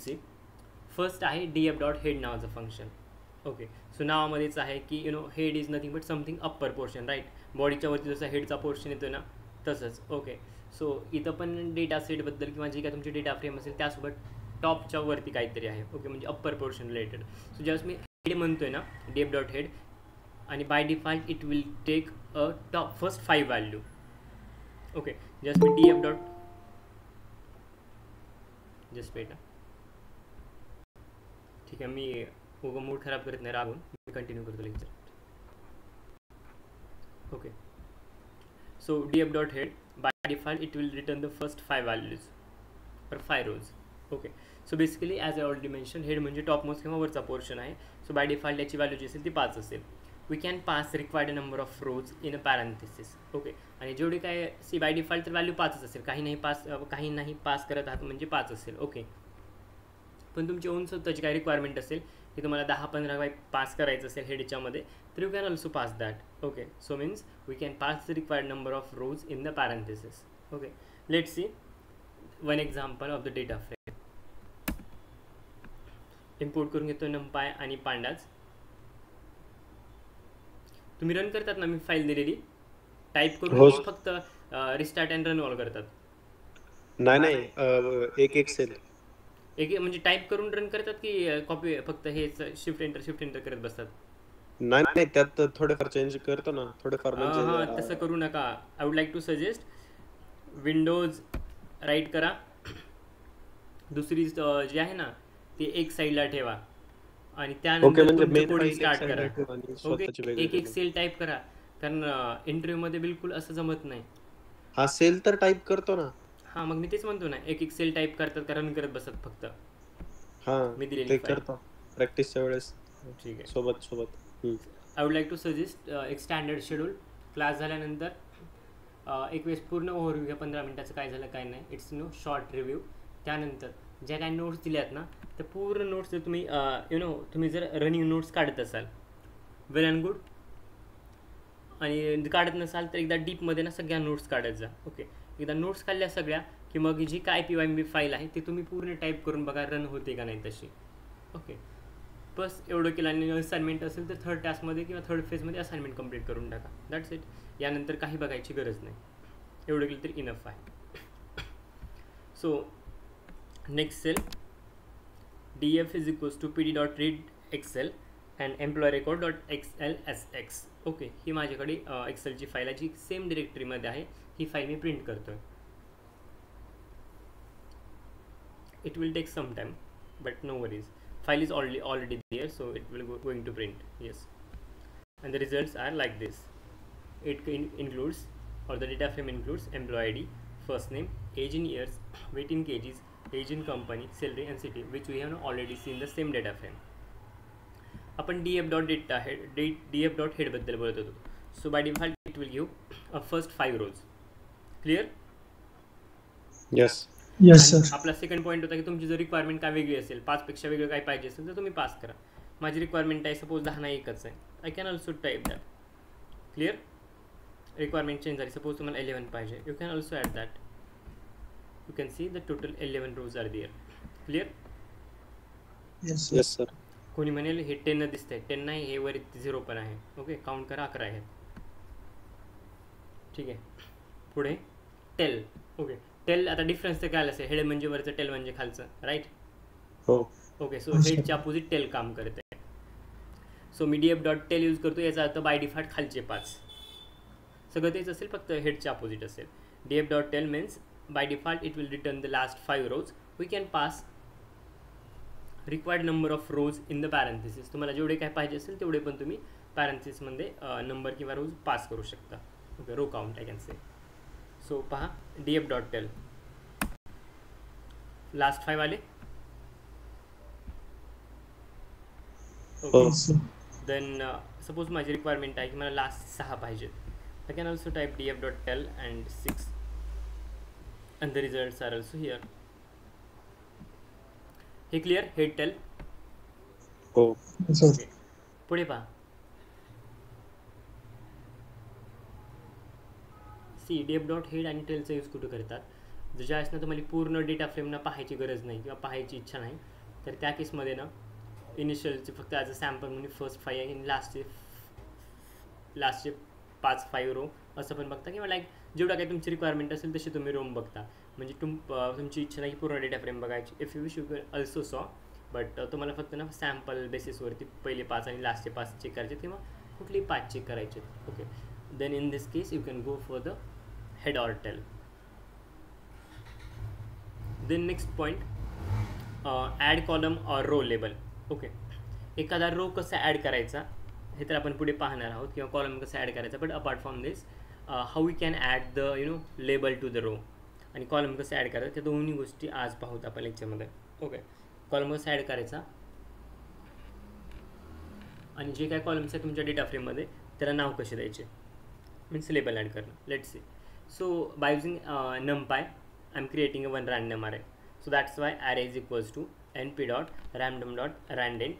C. First आहे df dot head नावाचं function. Okay, so नावामध्येच आहे की head is nothing but something upper portion, right. बॉडीच्या वरती जसं हेडचा पोर्शन येतो ना तसंच. ओके, सो इथं पण डेटा सेटबद्दल किंवा जी काय तुमची डेटा फ्रेम असेल त्यासोबत टॉपच्या वरती काहीतरी आहे. ओके, म्हणजे अप्पर पोर्शन रिलेटेड. सो ज्यावेळेस मी हेड म्हणतोय ना df डॉट हेड, आणि by default it will take a top first 5 value. Okay, just मी df डॉट जस्ट वेट. ठीक आहे, मी उगं मूड खराब करत नाही रागून, मी कंटिन्यू करतो lecture. Okay, so df dot head by default it will return the first 5 values or 5 rows. Okay, so basically as I already mention, head म्हणजे टॉपमोस्ट किंवा वरचा पोर्शन आहे. सो बाय डिफॉल्ट याची व्हॅल्यू जी असेल ती 5 असेल. We can pass required number of rows in a parenthesis. Okay, आणि जेवढी काय सी बाय डिफॉल्ट तर व्हॅल्यू 5च असेल, काही नाही पास करत आहात म्हणजे 5 असेल. ओके, पण तुमची ओन स्वतःची काय रिक्वायरमेंट असेल की तुम्हाला 10-15 बाय पास करायचं असेल हेडच्यामध्ये, तर you can also pass that. Okay, so means we can pass the required number of rows in the parenthesis. Okay, let's see one example of the data frame. Import करून घेतो numpy आणि pandas. तुम्ही run करतात ना मी file दिलेली, type करून फक्त restart and run all करतात? नाही, एक एक्सेल एक म्हणजे टाईप करून रन करतात की कॉपी फक्त हे शिफ्ट एंटर करत बसतात? नाही, त्यात थोडेफार चेंज करतो ना, थोडेफार म्हणजे हां, तसं करू नका. I would like to suggest windows right करा, दुसरी जी आहे ना ती एक साईडला ठेवा आणि त्यानंतर तुमचं कोडिंग स्टार्ट करा. ओके, एक सेल टाईप करा, कारण इंटरव्ह्यूमध्ये बिलकुल असं जमत नाही. हा सेल तर टाईप करतो ना. हां, मग मी तेच म्हणतो ना, एक सेल टाईप करतात का रन करत बसतात फक्त? हां, मी दिलेली ते फाईल करतो प्रॅक्टिसच्या वेळेस. ठीक आहे. सोबत. I would like to suggest एक स्टँडर्ड शेड्यूल. क्लास झाल्यानंतर एक वेळेस पूर्ण ओव्हरव्ह्यू घ्या 15 मिनिटाचं, काय झालं काय नाही, इट्स शॉर्ट रिव्ह्यू. त्यानंतर ज्या काही नोट्स दिल्यात ना त्या पूर्ण नोट्स जर तुम्ही तुम्ही जर रनिंग नोट्स काढत असाल, वेल अँड गुड. आणि काढत नसाल तर एकदा डीपमध्ये ना सगळ्या नोट्स काढत जा. ओके, एकदा नोट्स काढल्या सगळ्या की मग जी काय PYMB फाईल आहे ती तुम्ही पूर्ण टाईप करून बघा रन होते का नाही तशी. ओके, बस एवढं केलं. आणि असाइनमेंट असेल तर थर्ड टास्कमध्ये किंवा थर्ड फेजमध्ये असाइनमेंट कंप्लीट करून टाका. That's it. यानंतर काही बघायची गरज नाही, एवढं केलं तरी इनफ आहे. So next cell df is equals to pd dot read excel and employ record dot XLSX. Okay, ही माझ्याकडे एक्सेलची फाईल आहे जी सेम डिरेक्टरीमध्ये आहे. ही फाईल मी प्रिंट करतो आहे. It will take some time but no worries. File is already there, so it will going to print. Yes, and the results are like this. It includes, or the data frame includes, employee ID, first name, age in years, weight in kgs, age in company, salary and city, which we have already seen the same data frame. आपण df dot head बद्दल बोलत होतो. So by default it will give a first 5 rows. Clear? Yes. Yes sir. आपला second point होता की तुमची जर requirement काय वेगळी असेल, 5 पेक्षा वेगळं काय पाहिजे असेल तर तुम्ही पास करा. माझी रिक्वायरमेंट आहे सपोज 10 नाही एकच आहे, I can also type that. Clear? Requirement change झाली, सपोज तुम्हाला 11 पाहिजे, you can also add that. You can see the total 11 rows are there. Clear? Yes sir. कोणी म्हणेल हे 10 दिसतंय, 10 नाही, हे वर 0 पण आहे. ओके, काउंट करा, 11 आहे. ठीक आहे, पुढे टेल. ओके, टेल आता डिफरन्स तर काय असेल, हेड म्हणजे वरचं, टेल म्हणजे खालचं, राईट? हो. ओके, सो हेडच्या अपोजिट टेल काम करते. सो मी df डॉट टेल यूज करतो, याचा अर्थ बाय डिफॉल्ट खालचे 5 सगळं तेच असेल, फक्त हेडच्या अपोजिट असेल. df dot tail means by default it will return the last 5 rows. We can pass required number of rows in the parenthesis. तुम्हाला जेवढे काय पाहिजे असेल तेवढे पण तुम्ही पॅरेंथेसिसमध्ये नंबर किंवा रोज पास करू शकता. Okay, row count I can say. So पहा df डॉट टेल लास्ट 5 आले. ओके, देन सपोज माझी रिक्वायरमेंट आहे की मला लास्ट 6 पाहिजेत. I can also type df dot tail and 6 and the results are also here. हे क्लिअर? Head tail. हो. Okay, पुढे पहा. सी df डॉट हेड आणि टेलचा यूज कुठे करतात, जर ज्यावेळेस ना तुम्हाला पूर्ण डेटा फ्रेमना पाहायची गरज नाही किंवा पाहायची इच्छा नाही, तर त्या केसमध्ये ना इनिशियलचे फक्त ॲज अ सॅम्पल म्हणजे फर्स्ट 5 आणि लास्टचे 5 रो असं पण बघता, किंवा लाईक जेवढा काही तुमची रिक्वायरमेंट असेल तशी तुम्ही रोम बघता. म्हणजे तुमची इच्छा नाही की पूर्ण डेटा फ्रेम बघायची. If you wish you can also सॉ, बट तुम्हाला फक्त ना सॅम्पल बेसिसवरती पहिले 5 आणि लास्टचे 5 चेक करायचे किंवा कुठलेही 5 चेक करायचे. Okay, then in this case you can go for the head or tail. Then next point, add column or row label. Okay, एखादा रो कसा ॲड करायचा हे तर आपण पुढे पाहणार आहोत, किंवा कॉलम कसा ॲड करायचा. But apart from this, how we can add the label to the row आणि कॉलम कसं ॲड करायचं, त्या दोन्ही गोष्टी आज पाहूत आपण लेक्चरमध्ये. ओके, कॉलम कसं ॲड करायचा आणि जे काय कॉलम्स आहेत तुमच्या डेटा फ्रेममध्ये त्याला नाव कसे द्यायचे, मीन्स लेबल ॲड करणं. Let's see. So by using numpy I am creating one random array. So that's why array is equals to np.random.randint,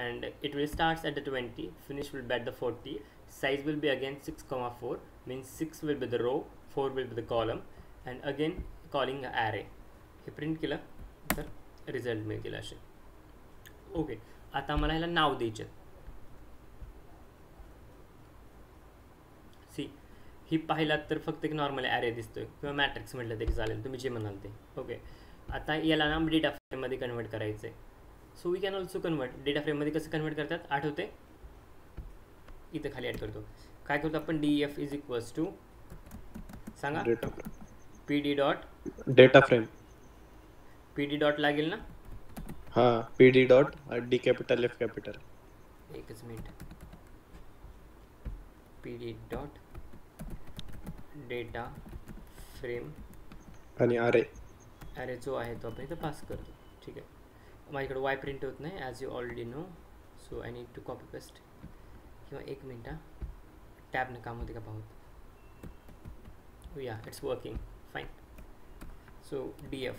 and it will starts at the 20, finish will be at the 40, size will be again 6,4, means 6 will be the row, 4 will be the column, and again calling array. हे print केलं तर result मिळतील असे. Okay, आता मला ह्याला नाव द्यायचे. C, ही पाहिलात तर फक्त एक नॉर्मल ॲरे दिसतोय किंवा मॅट्रिक्स म्हटलं तरी चालेल, तुम्ही जे म्हणाल ते. ओके, आता याला ना डेटा फ्रेममध्ये कन्वर्ट करायचं आहे. So we can also convert. Data फ्रेममध्ये कसं कन्वर्ट करतात आठवते, इथं खाली ॲड करतो. काय करतो आपण, df इज इक्वल्स टू सांगा pd dot data frame. pd dot लागेल ना. हां, pd dot d capital f capital. एकच minute, pd dot data frame आणि array. ॲरे जो आहे तो आपण इथं पास करतो. ठीक आहे, माझ्याकडे वाय प्रिंट होत नाही as you already know, so I need to copy paste. किंवा एक मिनटा, टॅबनं काम होते का पाहूत. Yeah, it's working fine. So df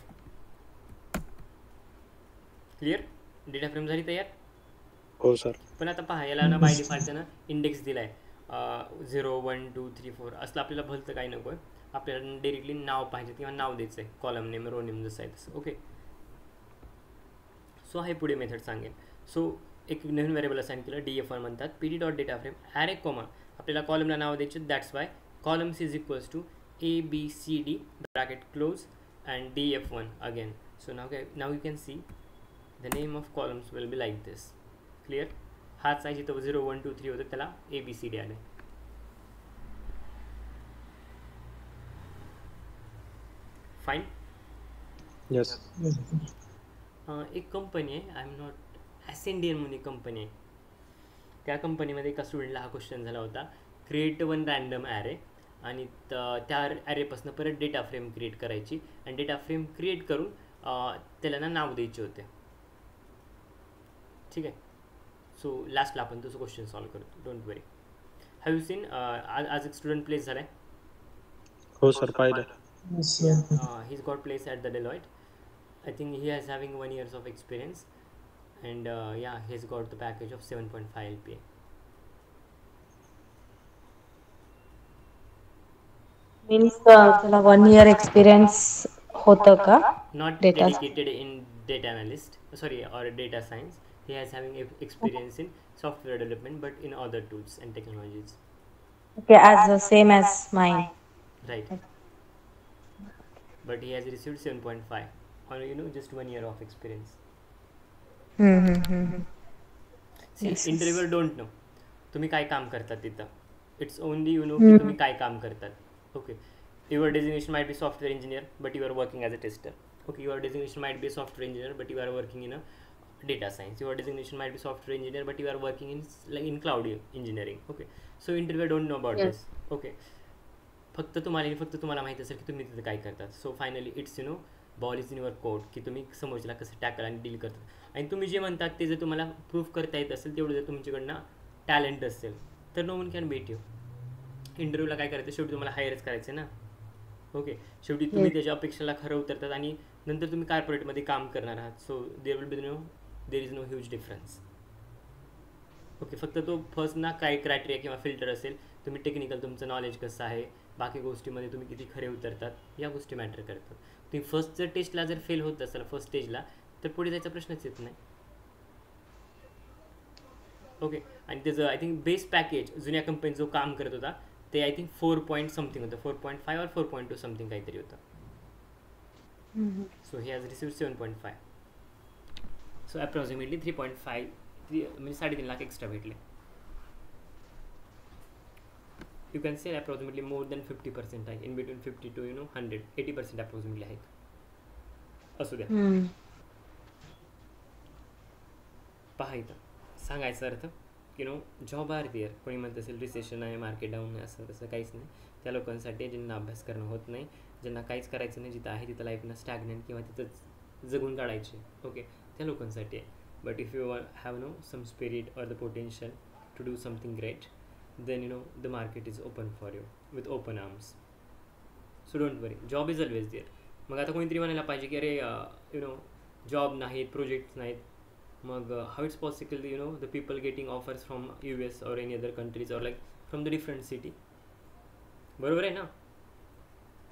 clear, data frame झाली तयार. हो सर. पण आता पहा, याला ना बाय डिफॉल्ट ना इंडेक्स दिला आहे 0 1 2 3 4 असलं. आपल्याला भलतं काही नको आहे, आपल्याला डायरेक्टली नाव पाहिजे किंवा नाव द्यायचं आहे, कॉलम नेम रो नेम जसं आहे तसं. ओके, सो हे पुढे मेथड सांगेन. सो एक नवीन व्हेरिएबल असाइन केलं, df1 म्हणतात. pd dot data frame array comma, आपल्याला कॉलमला नाव द्यायचे. That's why columns is equals to abcd bracket close and df1 again. So नाव you can see the name of columns will be like this. Clear, हाच आहे जिथं 0 1 2 3 होतं त्याला abcd आले. फाईन. यस. एक कंपनी आहे, आय एम नॉट, ॲसेंडियन म्हणून कंपनी आहे. त्या कंपनीमध्ये एका स्टुडंटला हा क्वेश्चन झाला होता, क्रिएट वन रँडम ॲरे, आणि त्या ॲरेपासून परत डेटा फ्रेम क्रिएट करायची आणि डेटा फ्रेम क्रिएट करून त्याला ना नाव द्यायचे होते. ठीक आहे, सो लास्टला आपण तसं क्वेश्चन सॉल्व करतो, don't worry. Have you seen, आज एक स्टुडंट प्लेस झाला आहे. हो सर, पाहिलं. He's got place at the Deloitte. I think he is having 1 years of experience, and yeah, he's got the package of 7.5 LPA. Means त्याला 1 year experience होतं का? Not Data dedicated in data analyst, sorry, or data science. He is having experience in software development, but in other tools and technologies. Okay, as the same as mine. Right. But he has received 7.5 on just 1 year of experience. See, Yes, interviewer don't know तुम्ही काय काम करतात तिथं. It's only की तुम्ही काय काम करतात. Okay, your designation might be software engineer, but you are working as a tester. Okay, your designation might be a software engineer, but you are working in a data science. Your designation might be software engineer, but you are working in cloud engineering. Okay, so interviewer don't know about this. Okay, फक्त तुम्हाला माहिती असेल की तुम्ही तिथे काय करतात. So finally it's ball is in your court, की तुम्ही समोरच्याला कसं टॅकल आणि डील करतात. आणि तुम्ही जे म्हणतात ते जर तुम्हाला प्रूफ करता येत असेल, तेवढं जर तुमच्याकडनं टॅलेंट असेल तर no one can bet you. इंटरव्ह्यूला काय करायचं, शेवटी तुम्हाला हायरच करायचं ना. ओके, शेवटी तुम्ही त्याच्या अपेक्षेला खरं उतरतात आणि नंतर तुम्ही कॉर्पोरेटमध्ये काम करणार आहात. So there is no huge difference. Okay, फक्त तो फर्स्ट ना काय क्रायटेरिया किंवा फिल्टर असेल, तुम्ही टेक्निकल तुमचं नॉलेज कसं आहे, बाकी गोष्टीमध्ये तुम्ही किती खरे उतरतात, या गोष्टी मॅटर करतात. तुम्ही फर्स्ट जर टेस्टला जर फेल होत असाल फर्स्ट स्टेजला तर पुढे जायचा प्रश्नच येत नाही. ओके. आणि त्याचं आय थिंक बेस पॅकेज जुन्या कंपनीत जो काम करत होता ते आय थिंक 4 पॉईंट समथिंग होतं, 4.5 और 4.2 समथिंग काहीतरी होतं. So he has received 7.5. So approximately 3.5 म्हणजे 3.5 लाख एक्स्ट्रा भेटले. You can say approximately more than 50% आहे, इन बिटवीन 50 to 100, 80% अप्रॉक्सिमेटली आहे. असू द्या. पहा इथं सांगायचा अर्थ की जॉब आर देअर. कोणी म्हणत असेल रिसेशन आहे, मार्केट डाऊन आहे, असं तसं काहीच नाही. त्या लोकांसाठी ज्यांना अभ्यास करणं होत नाही, ज्यांना काहीच करायचं नाही, जिथं आहे तिथं लाईफनं स्टॅग्नंट किंवा तिथंच जगून काढायचे, ओके, त्या लोकांसाठी आहे. But if you have some spirit or the potential to do something great, then the market is open for you with open arms. So don't worry, job is always there. मग आता कोणीतरी म्हणायला पाहिजे की अरे जॉब नाहीत, projects नाहीत, मग how it's possible the people getting offers from US और एनी अदर कंट्रीज और like from the different city. बरोबर आहे ना?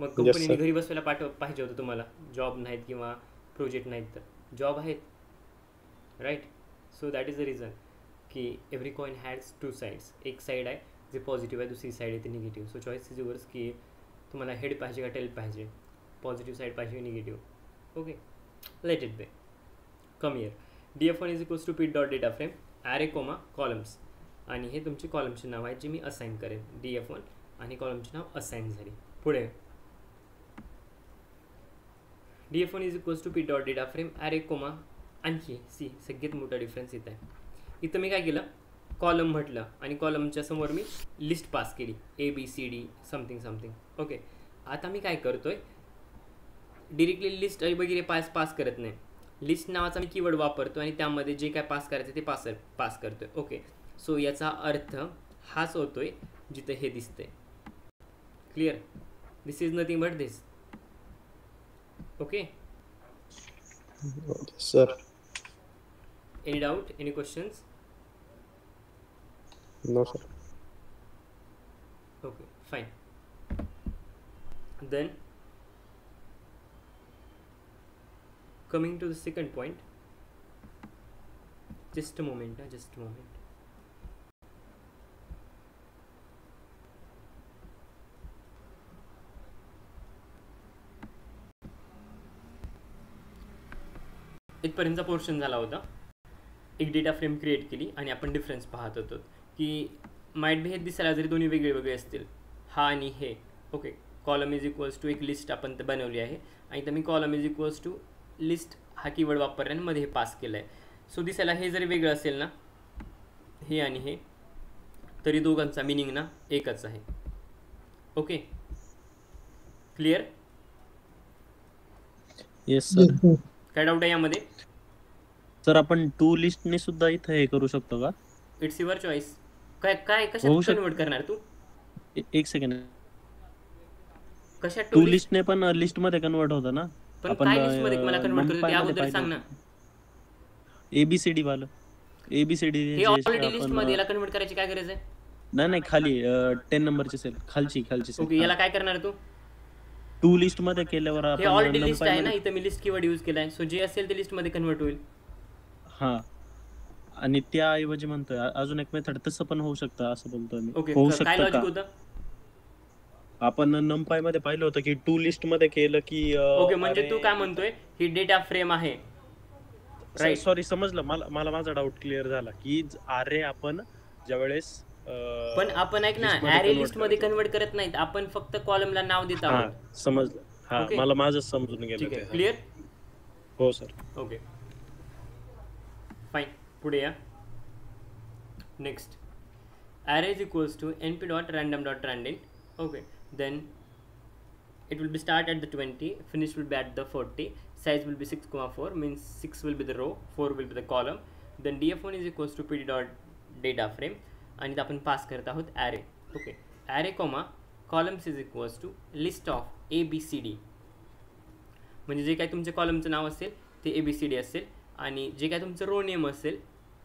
मग कंपनीने घरी बसवायला पाहिजे होतं तुम्हाला, जॉब नाहीत किंवा प्रोजेक्ट नाहीत, तर जॉब आहेत, right? So that is the reason की every coin has two sides. एक साईड आहे जे पॉझिटिव्ह आहे, दुसरी साईड आहे ती negative. So choice is yours की तुम्हाला हेड पाहिजे का टेल पाहिजे, पॉझिटिव्ह साईड पाहिजे negative. Okay, let it be. Come here. DF1 is equals to P dot data frame array comma columns. आणि हे तुमचे कॉलमचे नाव आहे जे मी असाइन करेन. DF1 आणि कॉलमचे नाव असाइन झाली. पुढे DF1 is equals to P dot data frame array comma. आणखी सी सगळ्यात मोठा डिफरन्स इथं आहे. इथं मी काय केलं, कॉलम म्हटलं आणि कॉलमच्या समोर मी लिस्ट पास केली, ABCD समथिंग समथिंग. ओके, आता मी काय करतोय, डिरेक्टली लिस्ट वगैरे पास करत नाही. लिस्ट नावाचा मी कीवर्ड वापरतो आणि त्यामध्ये जे काय पास करायचं ते पास करतोय. ओके, सो याचा अर्थ हाच होतोय जिथं हे दिसतंय. Clear? This is nothing but this. Okay sir. Any doubt? Any questions? No sir. Okay, fine. Then coming to the second point. Just a moment. इथपर्यंतचा पोर्शन झाला होता. एक डेटा फ्रेम क्रिएट केली आणि आपण डिफरन्स पाहत होतो की माइट बी हे दिसायला जरी दोन्ही वेगळे वेगळे असतील, हा आणि हे. Okay, column is equals to एक लिस्ट आपण बनवली आहे आणि तर मी column is equals to list हा कीवर्ड वापरल्याने मध्ये हे पास केलं आहे. सो दिसायला हे जरी वेगळं असेल ना, हे आणि हे, तरी दोघांचा मिनिंग ना एकच आहे. Okay, clear? Yes sir. काय डाऊट आहे यामध्ये? सर आपण टू लिस्टने सुद्धा इथं हे करू शकतो का? It's your choice. काय कशात कन्वर्ट करणार तू? एक सेकंड. कशात टू लिस्टने पण लिस्ट मध्ये कन्वर्ट होतं ना? पण काय लिस्ट मध्ये मला कन्वर्ट करतो ते अगोदर सांग ना. ABCD वाला. ABCD हे ऑलरेडी लिस्ट मध्ये याला कन्वर्ट करायची काय गरज आहे? नाही खाली 10 नंबरची सेल, खालची सेल. ओके, याला काय करणार तू? टू लिस्ट मध्ये केल्यावर आपण हे ऑलरेडी लिस्ट आहे ना, इथं मी लिस्ट कीवर्ड यूज केलाय. सो जे असेल ते लिस्ट मध्ये कन्वर्ट होईल. हा, आणि त्याऐवजी म्हणतोय अजून एक मेथड तसं पण होऊ शकतं असं बोलतोय मी. ओके, होऊ काय शकतं लॉजिक का? होतं? आपण NumPy मध्ये पाहिलं होतं की टू लिस्ट मध्ये केलं की ओके, म्हणजे तू काय म्हणतोय, ही डेटा फ्रेम आहे, राईट? सॉरी, समजलं मला माझा डाऊट क्लिअर झाला की अरे आपण ज्यावेळेस पण आपण ऐक ना, ॲरे लिस्ट मध्ये कन्वर्ट करत नाहीत आपण, फक्त कॉलमला नाव देत आहोत. समजलं. हा, मला माझं समजून गेलं. ठीक आहे, क्लिअर? हो सर. Okay, fine. पुढे या. Next, array is equals to np.random.randint. Okay, then it will be start at the 20, finish will be at the 40, size will be 6,4, means 6 will be the row, 4 will be the column. Then df1 is equals to pd.data frame आणि आपण pass करत आहोत array. Okay, array comma columns is equals to list of ABCD. म्हणजे जे काय तुमच्या कॉलमचं नाव असेल ते ABCD असेल आणि जे काय तुमचं रो नेम असेल,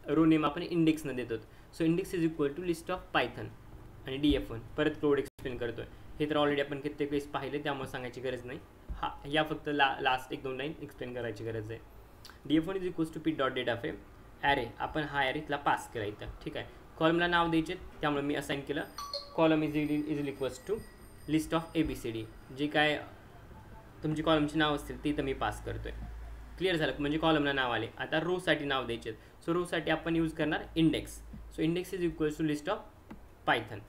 रो नेम आपण इंडेक्सनं देतो. So index is equal to list of Python आणि df1. परत कोड एक्सप्लेन करतोय. हे तर ऑलरेडी आपण कित्येक वेळेस पाहिले, त्यामुळे सांगायची गरज नाही. हा या फक्त लास्ट 1-2 लाईन एक्सप्लेन करायची गरज आहे. df1 is equals to P dot data frame array. आपण हा ॲरे इथला पास केला इथं, ठीक आहे. कॉलमला नाव द्यायचे, त्यामुळे मी असाइन केलं column is equals to list of ABCD. जे काय तुमची कॉलमची नाव असतील ते इथं मी पास करतोय. क्लिअर झालं, म्हणजे कॉलमला नाव आले. आता रोसाठी नाव द्यायचे. सो रोसाठी आपण यूज करणार index. So index is equals to list of Python.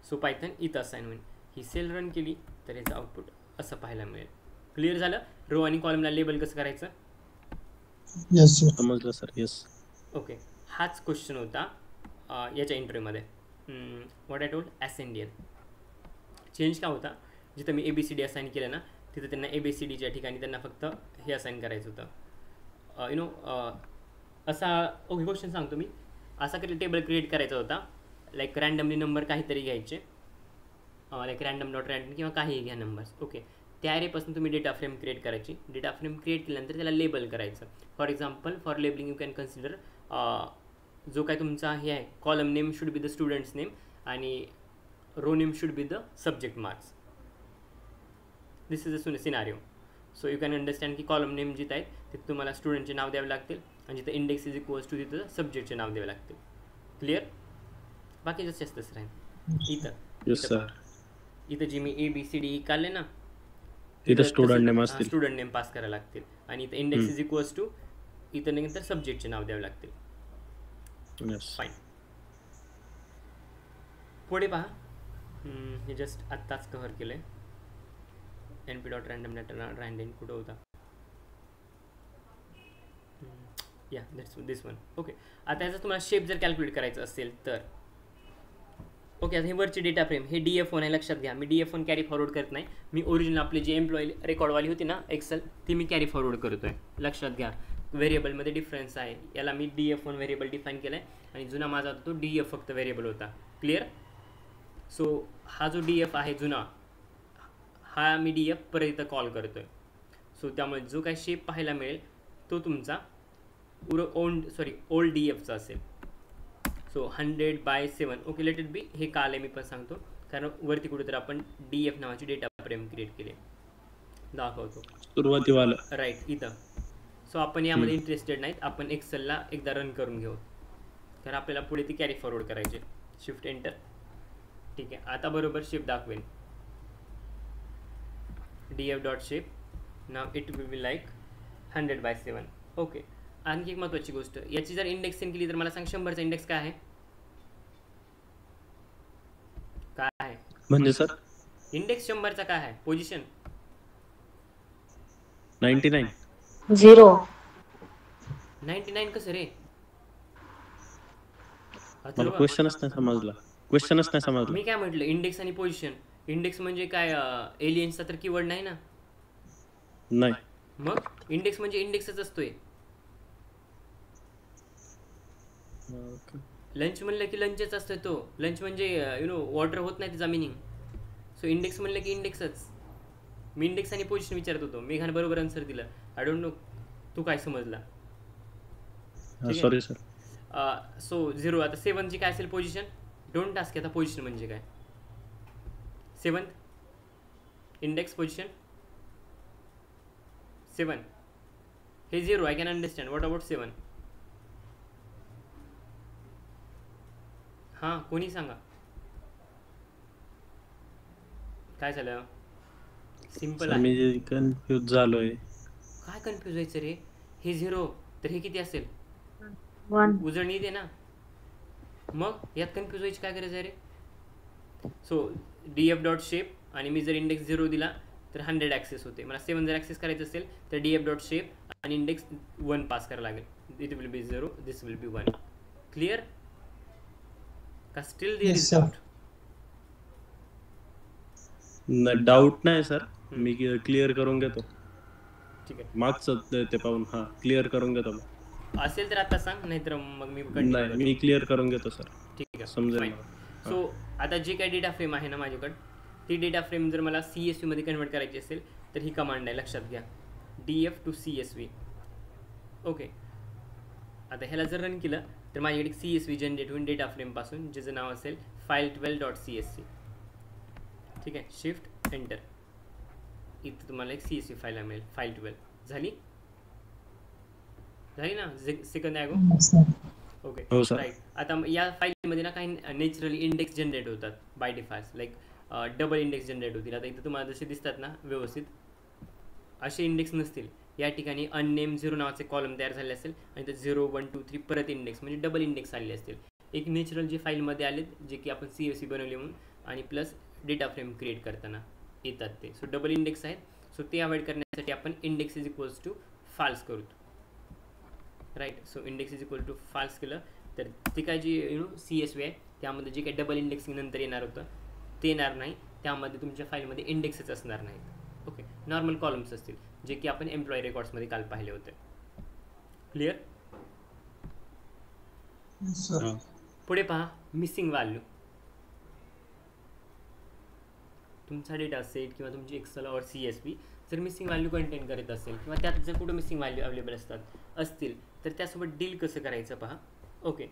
So Python इथं असाइन होईल. ही सेल रन केली तर याचं आउटपुट असं पाहायला मिळेल. क्लिअर झालं. रो आणि कॉलमला लेबल कसं करायचं? Yes sir. समजलं सर. येस. ओके, हाच क्वेश्चन होता याच्या इंटरव्ह्यूमध्ये. What I told ascending. Change का होता, जिथं मी ABCD असाइन केलं ना तिथं त्यांना ABCDच्या ठिकाणी त्यांना फक्त हे असाइन करायचं होतं. यु नो असा ओके क्वेश्चन सांगतो मी. असा टेबल क्रिएट करायचा होता. लाईक रँडमली नंबर काहीतरी घ्यायचे, लाईक रँडम डॉट रँडम किंवा काहीही घ्या नंबर्स. ओके, त्या ॲरेपासून तुम्ही डेटा फ्रेम क्रिएट करायची. डेटा फ्रेम क्रिएट केल्यानंतर त्याला लेबल करायचं. For example for labeling you can consider जो काय तुमचा हे आहे column name should be the students name आणि row name should be the subject marks. This is a scenario. So you can understand की कॉलम नेम जिथं आहेत तिथं तुम्हाला स्टुडंटचे नाव द्यावे लागतील आणि जिथं इंडेक्स इज इक्वल्स टू तिथं सब्जेक्टचे नाव द्यावे लागतील. क्लिअर? बाकी जास्त तसं राहील. इथं जी मी ABCD काढले ना तिथं स्टुडंट नेम असतील, स्टुडंट नेम पास करायला लागतील आणि इथं इंडेक्स इज इक्वल्स टू इथं नंतर सब्जेक्टचे नाव द्यावे लागतील. फाईन. पुढे पहा. हे जस्ट आत्ताच कव्हर केलं आहे. NP dot random data random कुठं होता? या दिस वन. ओके, आता याचा तुम्हाला शेप जर कॅल्क्युलेट करायचं असेल तर ओके, आता हे वरची डेटा फ्रेम हे DF1 आहे, लक्षात घ्या. मी DF1 कॅरी फॉरवर्ड करत नाही. मी ओरिजिनल आपली जी एम्प्लॉई रेकॉर्डवाली होती ना एक्सेल ती मी कॅरी फॉरवर्ड करतो आहे. लक्षात घ्या, व्हेरिएबलमध्ये डिफरन्स आहे. याला मी DF1 व्हेरिएबल डिफाईन केला आहे आणि जुना माझा होता तो DF फक्त व्हेरिएबल होता. क्लिअर? सो हा जो DF आहे जुना हा मी DF परत इथं कॉल करतो आहे. सो त्यामुळे जो काही शेप पाहायला मिळेल तो तुमचा ओल्ड DFचा असेल. सो 100/7. ओके, लेट इट बी. हे का आले मी पण सांगतो, कारण वरती कुठेतरी आपण DF नावाची डेटा फ्रेम क्रिएट केले. दाखवतो सुरुवातीवाला राईट इथं. सो आपण यामध्ये इंटरेस्टेड नाहीत. आपण एक्सेलला एकदा रन करून घेऊ, कारण आपल्याला पुढे ती कॅरी फॉरवर्ड करायचे. Shift enter. ठीक आहे, आता बरोबर शेप दाखवेल. DF dot shape. Now it will be like 100/7. Okay, आणखी एक महत्त्वाची गोष्ट, याची जर इंडेक्स सेंड केली तर मला सांग 100चा इंडेक्स काय आहे? काय आहे म्हणजे सर इंडेक्स 100चा काय आहे? पोझिशन 99. 0. 99 कसं रे? मला क्वेश्चनच नाही समजला. मी काय म्हटलं, इंडेक्स आणि पोझिशन. इंडेक्स म्हणजे काय एलियन्सचा तर कीवर्ड नाही ना? नाही. मग इंडेक्स म्हणजे इंडेक्सच असतोय. लंच म्हणलं की लंचच असतोय तो. लंच म्हणजे यु नो वॉटर होत नाही त्याचा मिनिंग. सो इंडेक्स म्हणलं की इंडेक्सच. मी इंडेक्स आणि पोझिशन विचारत होतो. मेघाने बरोबर आन्सर दिलं. आय डोंट नो तू काय समजला. Sorry sir. सो 0. आता 7ची काय असेल पोझिशन? Don't task. आता पोझिशन म्हणजे काय? 7 इंडेक्स पोझिशन 7 हे 0. I can understand. What about 7? हां, कोणी सांगा काय झालं? सिम्पल आहे. मी कन्फ्यूज झालोय. काय कन्फ्यूज व्हायचं रे? हे 0 तर हे किती असेल? 1. उजळणी दे ना. मग यात कन्फ्यूज व्हायची काय गरज आहे रे? सो DF डॉट शेप आणि मी जर इंडेक्स 0 दिला तर 100 ॲक्सेस होते. मला 7 जर ॲक्सेस करायचं असेल तर DF डॉट शेप आणि इंडेक्स 1 पास करायला लागेल. It will be 0, this will be 1. Clear का? Still there is doubt? Doubt नाही सर, मी क्लिअर करून घेतो. ठीक आहे, मागचं ते पाहून क्लिअर करून घेतो. असेल तर आता सांग, नाहीतर मग मी नाही, मी क्लिअर करून घेतो सर. ठीक आहे, समजेल. सो आता जे काही डेटा फ्रेम आहे ना माझ्याकडे, ती डेटा फ्रेम जर मला CSV मध्ये कन्वर्ट करायची असेल तर ही कमांड आहे, लक्षात घ्या. DF to CSV. ओके, आता ह्याला जर रन केलं तर माझ्याकडे CSV जनरेट होईल डेटा फ्रेमपासून, ज्याचं नाव असेल file12.csv. ठीक आहे, शिफ्ट एंटर. इथं तुम्हाला एक CSV फाईल मिळेल, फाईल 12 झाली ना second ago. Yes, sir. Okay हो सर. राईट. आता या फाईलमध्ये ना काही नॅचरली इंडेक्स जनरेट होतात by default, like double index generate होतील. आता इथं तुम्हाला जसे दिसतात ना व्यवस्थित असे इंडेक्स नसतील. या ठिकाणी अननेम 0 नावाचे कॉलम तयार झाले असेल आणि तर 0 1 2 3 परत इंडेक्स म्हणजे डबल इंडेक्स आलेले असतील. एक नॅचरल जे फाईलमध्ये आलेत जे की आपण CSV बनवले म्हणून आणि प्लस डेटा फ्रेम क्रिएट करताना येतात ते. सो डबल इंडेक्स आहेत. सो ते अवॉइड करण्यासाठी आपण index is equals to false करू. Right. So index is equal to false केलं तर ते काय जे CSV आहे त्यामध्ये जे काही डबल इंडेक्सिंग नंतर येणार होतं ते येणार नाही. त्यामध्ये तुमच्या फाईलमध्ये इंडेक्सच असणार नाहीत. ओके. नॉर्मल कॉलम्स असतील जे की आपण एम्प्लॉई रेकॉर्ड्समध्ये काल पाहिले होते. क्लिअर. Yes, sir. पुढे पहा मिसिंग व्हॅल्यू. तुमचा डेटा सेट किंवा तुमची एक्सेल और CSV जर मिसिंग व्हॅल्यू कंटेन करत असेल किंवा त्यात जर कुठं मिसिंग व्हॅल्यू अवेलेबल असतील तर त्यासोबत डील कसं करायचं पहा. Okay.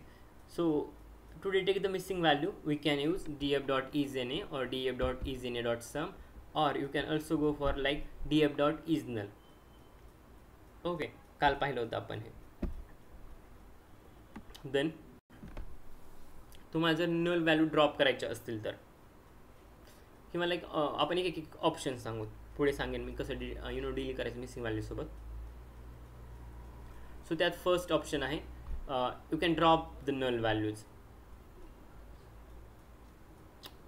So to detect the missing value we can use df.isNA or df.isNA.sum or you can also go for like df.isNull. Okay. काल पाहिलं होतं आपण हे. देन तुम्हाला जर नल व्हॅल्यू ड्रॉप करायच्या असतील तर किंवा लाईक आपण एक ऑप्शन सांगू. पुढे सांगेन मी कसं डील करायचं मिसिंग व्हॅल्यूसोबत. सो त्यात फर्स्ट ऑप्शन आहे you can drop the null values.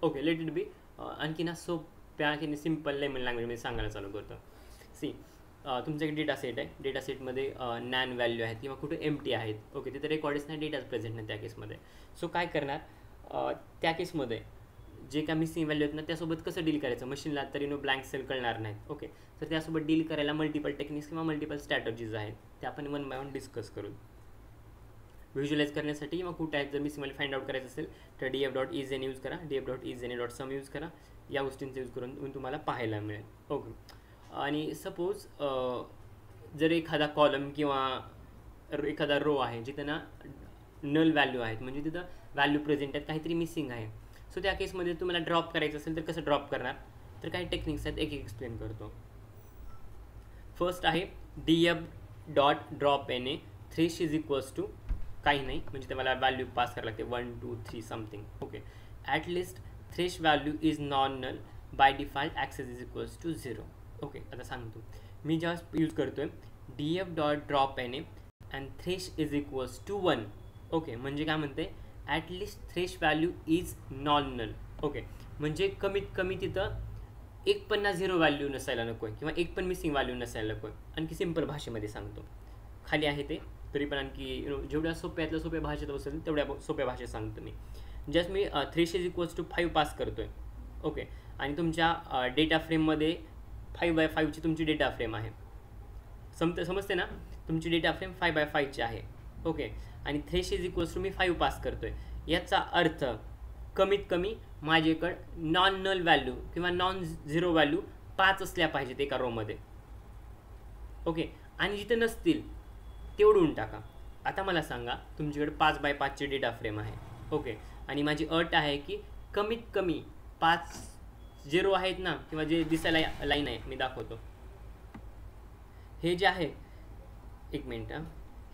Okay. Let it be. आणखी ना सोप्या आणखी सिम्पल लेमन लँग्वेजमध्ये सांगायला चालू करतो. सी तुमचा एक डेटा सेट आहे. डेटा सेटमध्ये नॅन व्हॅल्यू आहेत किंवा कुठे एम्प्टी आहेत. ओके. तिथे रेकॉर्डच नाही, डेटाच प्रेझेंट नाही त्या केसमध्ये. सो काय करणार त्या केसमध्ये जे काय मिसिंग व्हॅल्यू आहेत ना त्यासोबत कसं डील करायचं. मशीनला तरी ब्लँक सेल कळणार नाहीत. ओके. तर त्यासोबत डील करायला मल्टिपल टेक्निक्स किंवा मल्टिपल स्ट्रॅटर्जीज आहेत त्या आपण वन बाय वन डिस्कस करू. व्हिज्युअलाइज करण्यासाठी किंवा कुठे आहेत जर मिसिंग व्हॅल्यू फाइंड आउट करायचं असेल तर df.isNA यूज करा, df.isNA.sum यूज करा. या गोष्टींचा यूज करून तुम्हाला पाहायला मिळेल. ओके. आणि सपोज जर एखादा कॉलम किंवा एखादा रो आहे जिथं ना नल व्हॅल्यू आहेत म्हणजे तिथं व्हॅल्यू प्रेझेंट आहेत काहीतरी मिसिंग आहे. सो त्या केसमध्ये तुम्हाला ड्रॉप करायचं असेल तर कसं ड्रॉप करणार तर काही टेक्निक्स आहेत एक एक्सप्लेन करतो. फर्स्ट आहे df.dropNA thresh is equals to काही नाही म्हणजे ते मला व्हॅल्यू पास करायला लागते 1 2 3 something. Okay. At least thresh value is non null by default axis is equals to 0. Okay. आता सांगतो मी जेव्हा यूज करतो आहे df.dropNA and thresh is equals to 1. Okay. म्हणजे काय म्हणते at least thresh value is non null. Okay. म्हणजे कमीत कमी तिथं एक पण ना 0 व्हॅल्यू नसायला नको आहे किंवा एक पण मिसिंग व्हॅल्यू नसायला नको आहे. आणखी सिम्पल भाषेमध्ये सांगतो. खाली आहे ते तरी पण आणखी जेवढ्या सोप्यातल्या सोप्या भाषेत असेल तेवढ्या सोप्या भाषेत सांगतो मी. जस्ट मी thresh is equals to 5 pass करतो आहे. ओके. आणि तुमच्या डेटा फ्रेममध्ये 5x5ची तुमची डेटा फ्रेम आहे. समजते ना. तुमची डेटा फ्रेम 5x5ची आहे. ओके. आणि थ्रेश इज इक्वल्स टू मी 5 पास करतो आहे. याचा अर्थ कमीत कमी माझ्याकडं नॉन नल व्हॅल्यू किंवा नॉन 0 व्हॅल्यू 5 असल्या पाहिजेत एका रोमध्ये. ओके. आणि जिथे नसतील तेवढून टाका. आता मला सांगा तुमच्याकडे 5x5ची डेटा फ्रेम आहे. ओके. आणि माझी अट आहे की कमीत कमी 5 0 आहेत ना किंवा जे दिसायला लाईन आहे मी दाखवतो. हे जे आहे एक मिनिट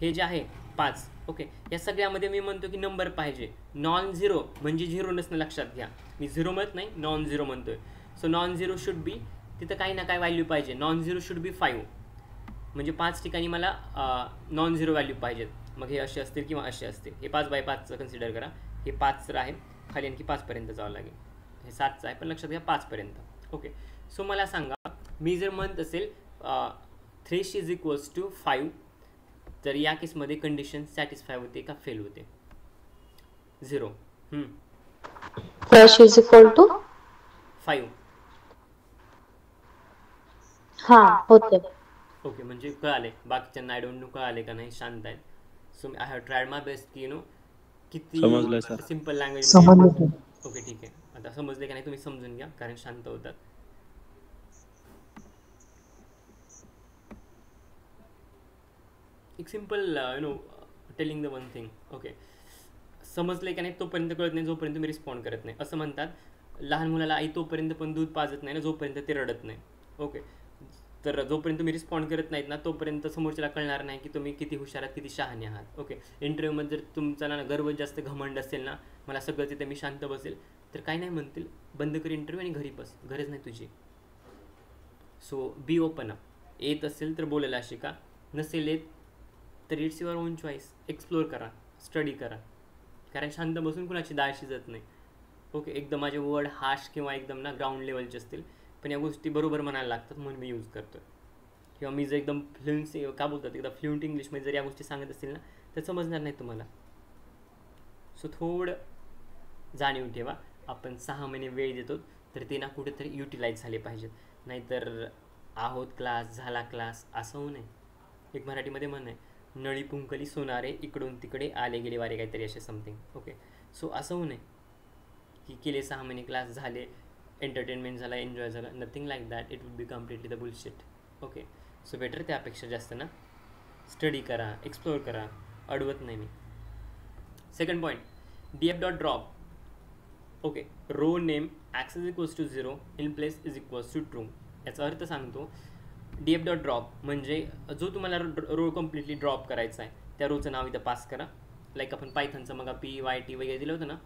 हे जे आहे 5. ओके. या सगळ्यामध्ये मी म्हणतो की नंबर पाहिजे नॉन 0 म्हणजे 0 नसणं लक्षात घ्या. मी 0 म्हणत नाही नॉन 0 म्हणतोय. सो नॉन 0 शुड बी तिथं काही ना काही व्हॅल्यू पाहिजे. नॉन 0 शुड बी 5 म्हणजे 5 ठिकाणी मला नॉन 0 व्हॅल्यू पाहिजेत. मग हे असे असतील किंवा असे असतील. हे 5x5चं कन्सिडर करा. हे 5 आहे खाली आणखी 5पर्यंत जावं लागेल. हे 7चं आहे पण लक्षात घ्या 5पर्यंत. ओके. सो मला सांगा मी जर म्हणत असेल थ्रेश इज इक्वल्स टू 5 तर या केसमध्ये कंडिशन सॅटिस्फाय होते का फेल होते. 0. Thresh is equal to 5. हां होते. ओके. म्हणजे कळाले. बाकीच्यांना आय डोंट नो कळाले का नाही. शांत आहेत. So I have triad my best की किती सिम्पल लँग्वेज. समजलं. ओके. ठीक आहे. आता समजले का नाही तुम्ही समजून घ्या कारण शांत होतात. एक simple telling the one thing. Okay. समजले का नाही तोपर्यंत कळत नाही जोपर्यंत तुम्ही रिस्पॉन्ड करत नाही. असं म्हणतात लहान मुलाला आई तोपर्यंत पण दूध पाजत नाही ना जोपर्यंत ते रडत नाही. ओके. तर जोपर्यंत तुम्ही रिस्पॉन्ड करत नाहीत ना तोपर्यंत समोरच्याला कळणार नाही की तुम्ही किती हुशार आहात, किती शहाणे आहात. ओके, इंटरव्ह्यूमध्ये जर तुमचा ना गर्व जास्त घमंड असेल ना, मला सगळं तिथे मी शांत बसेल, तर काही नाही म्हणतील, बंद कर इंटरव्ह्यू आणि घरी बस, गरज नाही तुझी. So be open up. येत असेल तर बोलायला शिका, नसेल येत तर it's your on choice. Explore करा, स्टडी करा, कारण शांत बसून कुणाची डाळ शिजत नाही. ओके, एकदम माझे वर्ड हार्श किंवा एकदम ना ग्राउंड लेवलचे असतील, पण या गोष्टी बरोबर म्हणायला लागतात म्हणून मी यूज करतो. किंवा मी जर एकदम फ्लुएन्सी का बोलतात एकदम फ्लुएंट इंग्लिशमध्ये जर या गोष्टी सांगत असतील ना तर समजणार नाही तुम्हाला. सो थोडं जाणीव ठेवा, आपण 6 महिने वेळ देतो तर ते ना कुठेतरी युटिलाइज झाले पाहिजेत, नाहीतर आहोत क्लास झाला क्लास असं होऊ नये. एक मराठीमध्ये म्हण आहे, नळी पुंकली सोनारे इकडून तिकडे आले गेले वारे, काहीतरी असे समथिंग. ओके, सो असं होऊ नये की केले 6 महिने क्लास झाले, एंटरटेनमेंट झाला, एन्जॉय झाला, nothing like that. It will be completely the bullshit. Okay, so better त्यापेक्षा जास्त ना स्टडी करा, एक्सप्लोअर करा, अडवत नाही मी. Second point, df.drop. Okay, row name axis equals to 0 in place is equals to true. याचा अर्थ सांगतो. df.drop म्हणजे जो तुम्हाला रो कम्प्लिटली ड्रॉप करायचा आहे त्या रोचं नाव इथं पास करा. लाईक आपण पायथनचं मग PYT वगैरे दिलं होतं ना,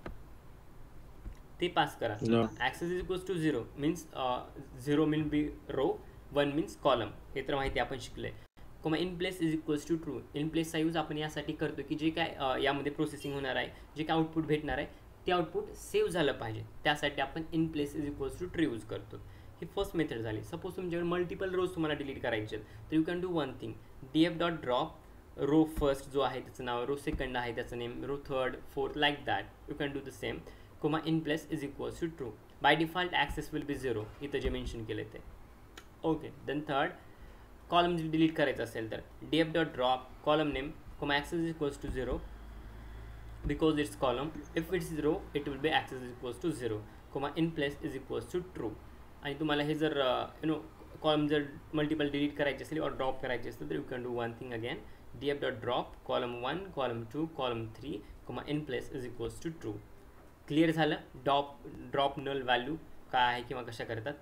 ते पास करा. Axis is equals to 0 means 0 mean be row, 1 means column, हे तर माहिती आपण शिकलो आहे. Comma in place is equals to true. In प्लेसचा यूज आपण यासाठी करतो की जे काय यामध्ये प्रोसेसिंग होणार आहे, जे काय आउटपुट भेटणार आहे ते आउटपुट सेव्ह झालं पाहिजे, त्यासाठी आपण in place is equals to true use करतो. ही फर्स्ट मेथड झाली. सपोज तुमच्याकडे मल्टिपल रोज तुम्हाला डिलीट करायचे आहेत तर you can do one thing, df.drop row first जो आहे त्याचं नाव, रो सेकंड आहे त्याचं name, row third fourth, like that you can do the same. Comma in place is equals to true. By default axis will be 0, इथं जे mention केलं ते. Okay, then third, column delete करायचं असेल तर df.drop column name, comma axis is equals to 0 because it's column. If it's 0 it will be access is equals to 0, comma in place is equals to true. आणि तुम्हाला हे जर column जर multiple delete करायचे असेल और ड्रॉप करायचे असेल तर you can do one thing again, df.drop column 1 column 2 column 3 comma in place is equals to true. Clear झालं ड्रॉप नल व्हॅल्यू काय आहे किंवा कशा करतात?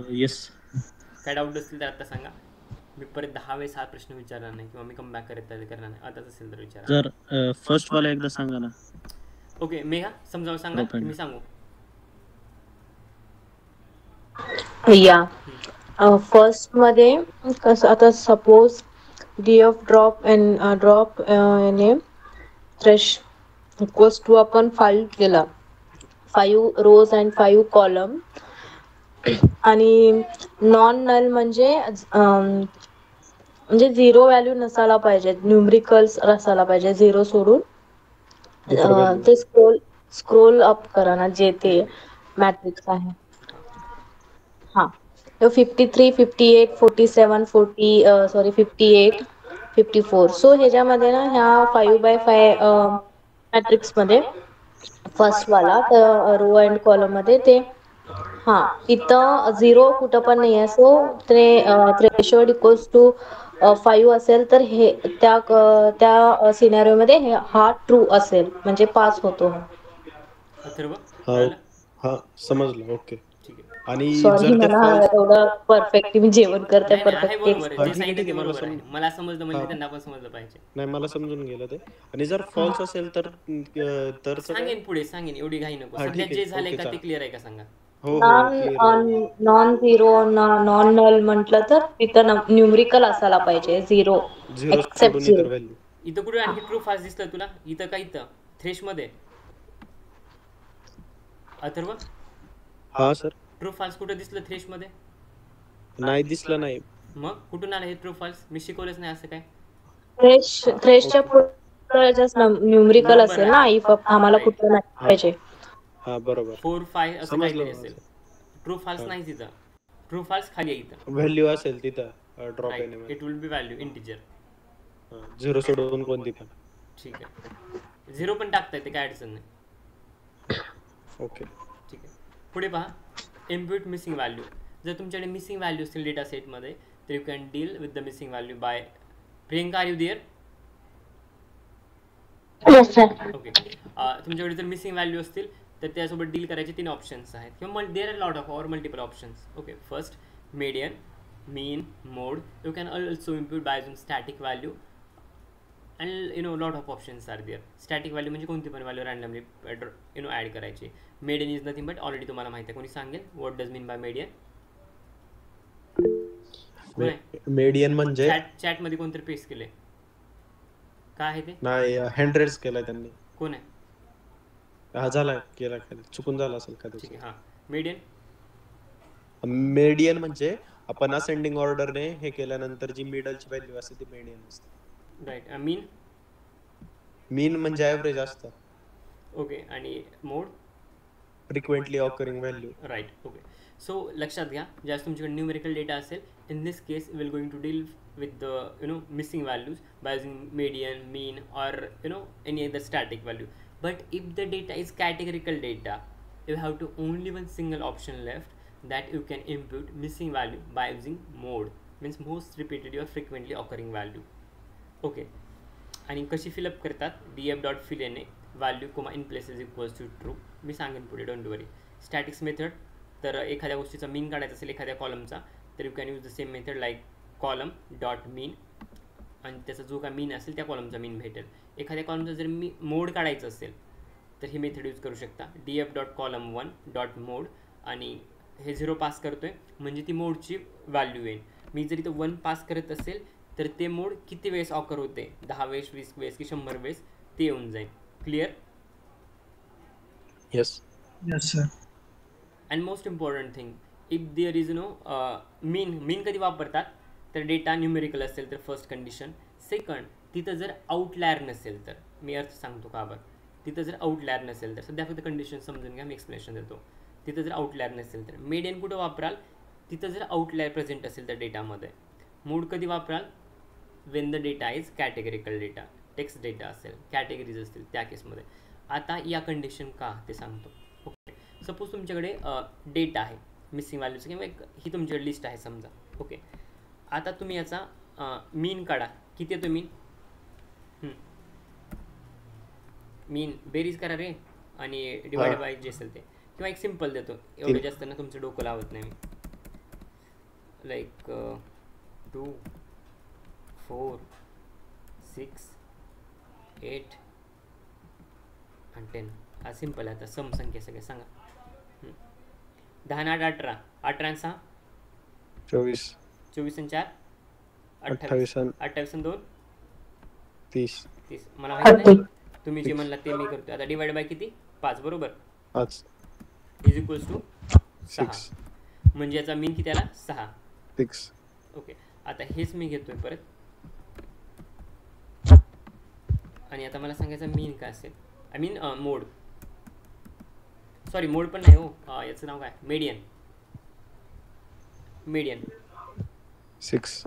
येस. काय डाऊट असतील तर आता सांगा, मी परत 10 वेळेस हा प्रश्न विचारणार नाही किंवा मी कमबॅक करणार नाही. आताच असेल तर विचारा. जर फर्स्ट वाला एकदा सांगा ना. ओके, मेघा समजावून सांगा की मी सांगू? या फर्स्ट मध्ये कसं, आता suppose df.drop and drop name fresh equals to आपण 5 केला, 5 rows and 5 column, आणि नॉन नल म्हणजे म्हणजे 0 व्हॅल्यू नसायला पाहिजे, न्यूमरिकल्स असायला पाहिजे, 0 सोडून. ते स्क्रोल अप करा ना जे ते मॅट्रिक्स आहे. हां, 53 58 47 58 54. सो ह्याच्यामध्ये ना ह्या 5x5 मॅट्रिक्समध्ये फर्स्टवाला तर रो अँड कॉलममध्ये ते इथं 0 कुठं पण नाही आहे. सो ते थ्रेशोल्ड इक्वल्स टू 5 असेल तर हे त्या सिनेरिओमध्ये हा ट्रू असेल म्हणजे पास होतो. अथर्व हा समजलं. ओके, ठीक आहे. आणि सॉरी, जर ते मला फॉल्स एवढं परफेक्ट मी जेवण करते नाही, आहे परफेक्ट. बरोबर आहे, जे ठीक आहे, सांगितलं ठीक ते आहे, बरोबर आहे. मला समजलं म्हणजे त्यांना पण समजलं पाहिजे. नाही, मला समजून गेलं ते. आणि जर फॉल्स असेल तर सांगेन पुढे सांगेन, एवढी घाई नको. हा, सध्या ठीक आहे. जे झालंय ओके, का ते चालेल. क्लिअर आहे का सांगा? हो clear. Non zero non null म्हटलं तर तिथं न्यूमरिकल असायला पाहिजे 0 0 एक्सेप्ट सोडून 0. इतर व्हॅल्यू. इथं कुठे आणखी ट्रू फास्ट दिसतं तुला? इथं का इथं थ्रेश मध्ये? अथर्व, हा सर, ट्रू फाल्स कुठं दिसलं थ्रेश मध्ये? नाही दिसलं नाही. मग कुठून आलं हे ट्रू फाल्स? मी शिकवलंच नाही असं काय? थ्रेशच्या पुढे जस्ट न्यूमरिकल असेल ना, इफ आम्हाला कुठलं नाही पाहिजे. हा बरोबर, 4 5 असं समजलं काहीतरी मला. असेल. ट्रू फाल्स नाही तिथं, ट्रू फाल्स खाली आहे इथं. व्हॅल्यू असेल तिथं ड्रॉप राईट, येण्यामध्ये. It will be value integer. 0 सोडून कोणती पण. ठीक आहे, 0 पण टाकता येते, काय अडचण नाही. ओके, ठीक आहे. पुढे पहा, इनपुट मिसिंग व्हॅल्यू. जर तुमच्याकडे मिसिंग व्हॅल्यू असतील डेटा सेटमध्ये तर you can deal with the missing value by. Priyanka, are you there? Okay, तुमच्याकडे जर मिसिंग व्हॅल्यू असतील तर त्यासोबत डील करायचे 3 ऑप्शन्स आहेत किंवा there are lot of or multiple options. Okay, first median, mean, mode. You can also input by using static value and lot of options are there. Static value म्हणजे कोणती पण value randomly add करायची. median is nothing but already तुम्हाला माहिती आहे. कोणी सांगेल what does mean by median? Median म्हणजे चॅट मध्ये कोणतरी पेस्ट केले, काय आहे ते? नाही, हँड्रेड्स केलाय त्यांनी. कोण आहे? हा झाला, केला चुकून झाला असेल ठीक कदाचित. आहे. हां, median मीडियन म्हणजे आपण असेंडिंग ऑर्डरने हे केल्यानंतर जी मिडलची व्हॅल्यू असते ती मीडियन असते. राईट. मीन मीन म्हणजे ॲव्हरेज असतं. ओके. आणि mode frequently occurring value. Right. Okay. So लक्षात घ्या, ज्यावेळेस तुमच्याकडे न्यूमेरिकल डेटा असेल, in this case will going to deal with the missing values by using median, mean, or any other static value. But if the data is categorical data, you have to only one single option left that you can input missing value by using mode, means most repeated or frequently occurring value. Okay. आणि कशी fill up करतात? df.fill ने value comma in places equals to true. मी सांगेन पुढे, don't worry. Statics method, तर एखाद्या गोष्टीचा मीन काढायचा असेल एखाद्या कॉलमचा, तर you can use the same method like column dot mean, आणि त्याचा जो काय मीन असेल त्या कॉलमचा मीन भेटेल. एखाद्या कॉलमचा जर मोड काढायचं असेल तर ही मेथड यूज करू शकता, df.column1.mode, आणि हे 0 पास करतोय म्हणजे ती मोडची व्हॅल्यू येईल. मी जर इथं 1 पास करत असेल तर ते मोड किती वेळेस ऑकर होते, 10 वेळेस, 20 वेळेस की 100 वेळेस, ते येऊन जाईल. Clear? Yes. Yes, sir. And most important thing, if there is mean कधी वापरतात तर डेटा न्यूमेरिकल असेल तर फर्स्ट कंडिशन. सेकंड, तिथं जर आउटलायर नसेल तर, मी अर्थ सांगतो का बरं, तिथं जर आउटलायर नसेल तर, सध्या फक्त कंडिशन समजून घ्या, मी एक्सप्लेनेशन देतो. तिथं जर आउटलायर नसेल तर मीडियन कुठं वापराल? तिथं जर आउटलायर प्रेझेंट असेल तर डेटामध्ये. मोड कधी वापराल? When the data is categorical data, text data असेल, कॅटेगरीज असतील त्या केसमध्ये. आता या कंडिशन का ते सांगतो. ओके, सपोज तुमच्याकडे डेटा आहे मिसिंग व्हॅल्यूचं, किंवा ही तुमच्याकडे लिस्ट आहे समजा. ओके, आता तुम्ही याचा मीन काढा. किती येतो मीन? मीन बेरीज करा रे, आणि डिवाइड बाय जे असेल ते, किंवा एक सिम्पल देतो, एवढं जास्त ना तुमचं डोकं लावत नाही मी. लाईक 2 4 6 8 आणि 10. हा सिम्पल आहे. आता सम संख्या सगळे सांगा. 10 8 18, 18 आणि 6 24, 24 आणि 4 28 आणि 28 आणि 2 30. 30. मला माहिती नाही, तुम्ही जे म्हणला ते मी करतो. आता डिवाइड बाय किती? 5, बरोबर. 5 इज इक्वल्स टू 6, 6 म्हणजे याचा मीन किती आला? 6. 6. ओके, आता हेच मी घेतोय परत, आणि आता मला सांगायचं मीन काय असेल. आय मीन मोड, सॉरी मोड पण नाही हो, याचं नाव काय? मीडियन. 6.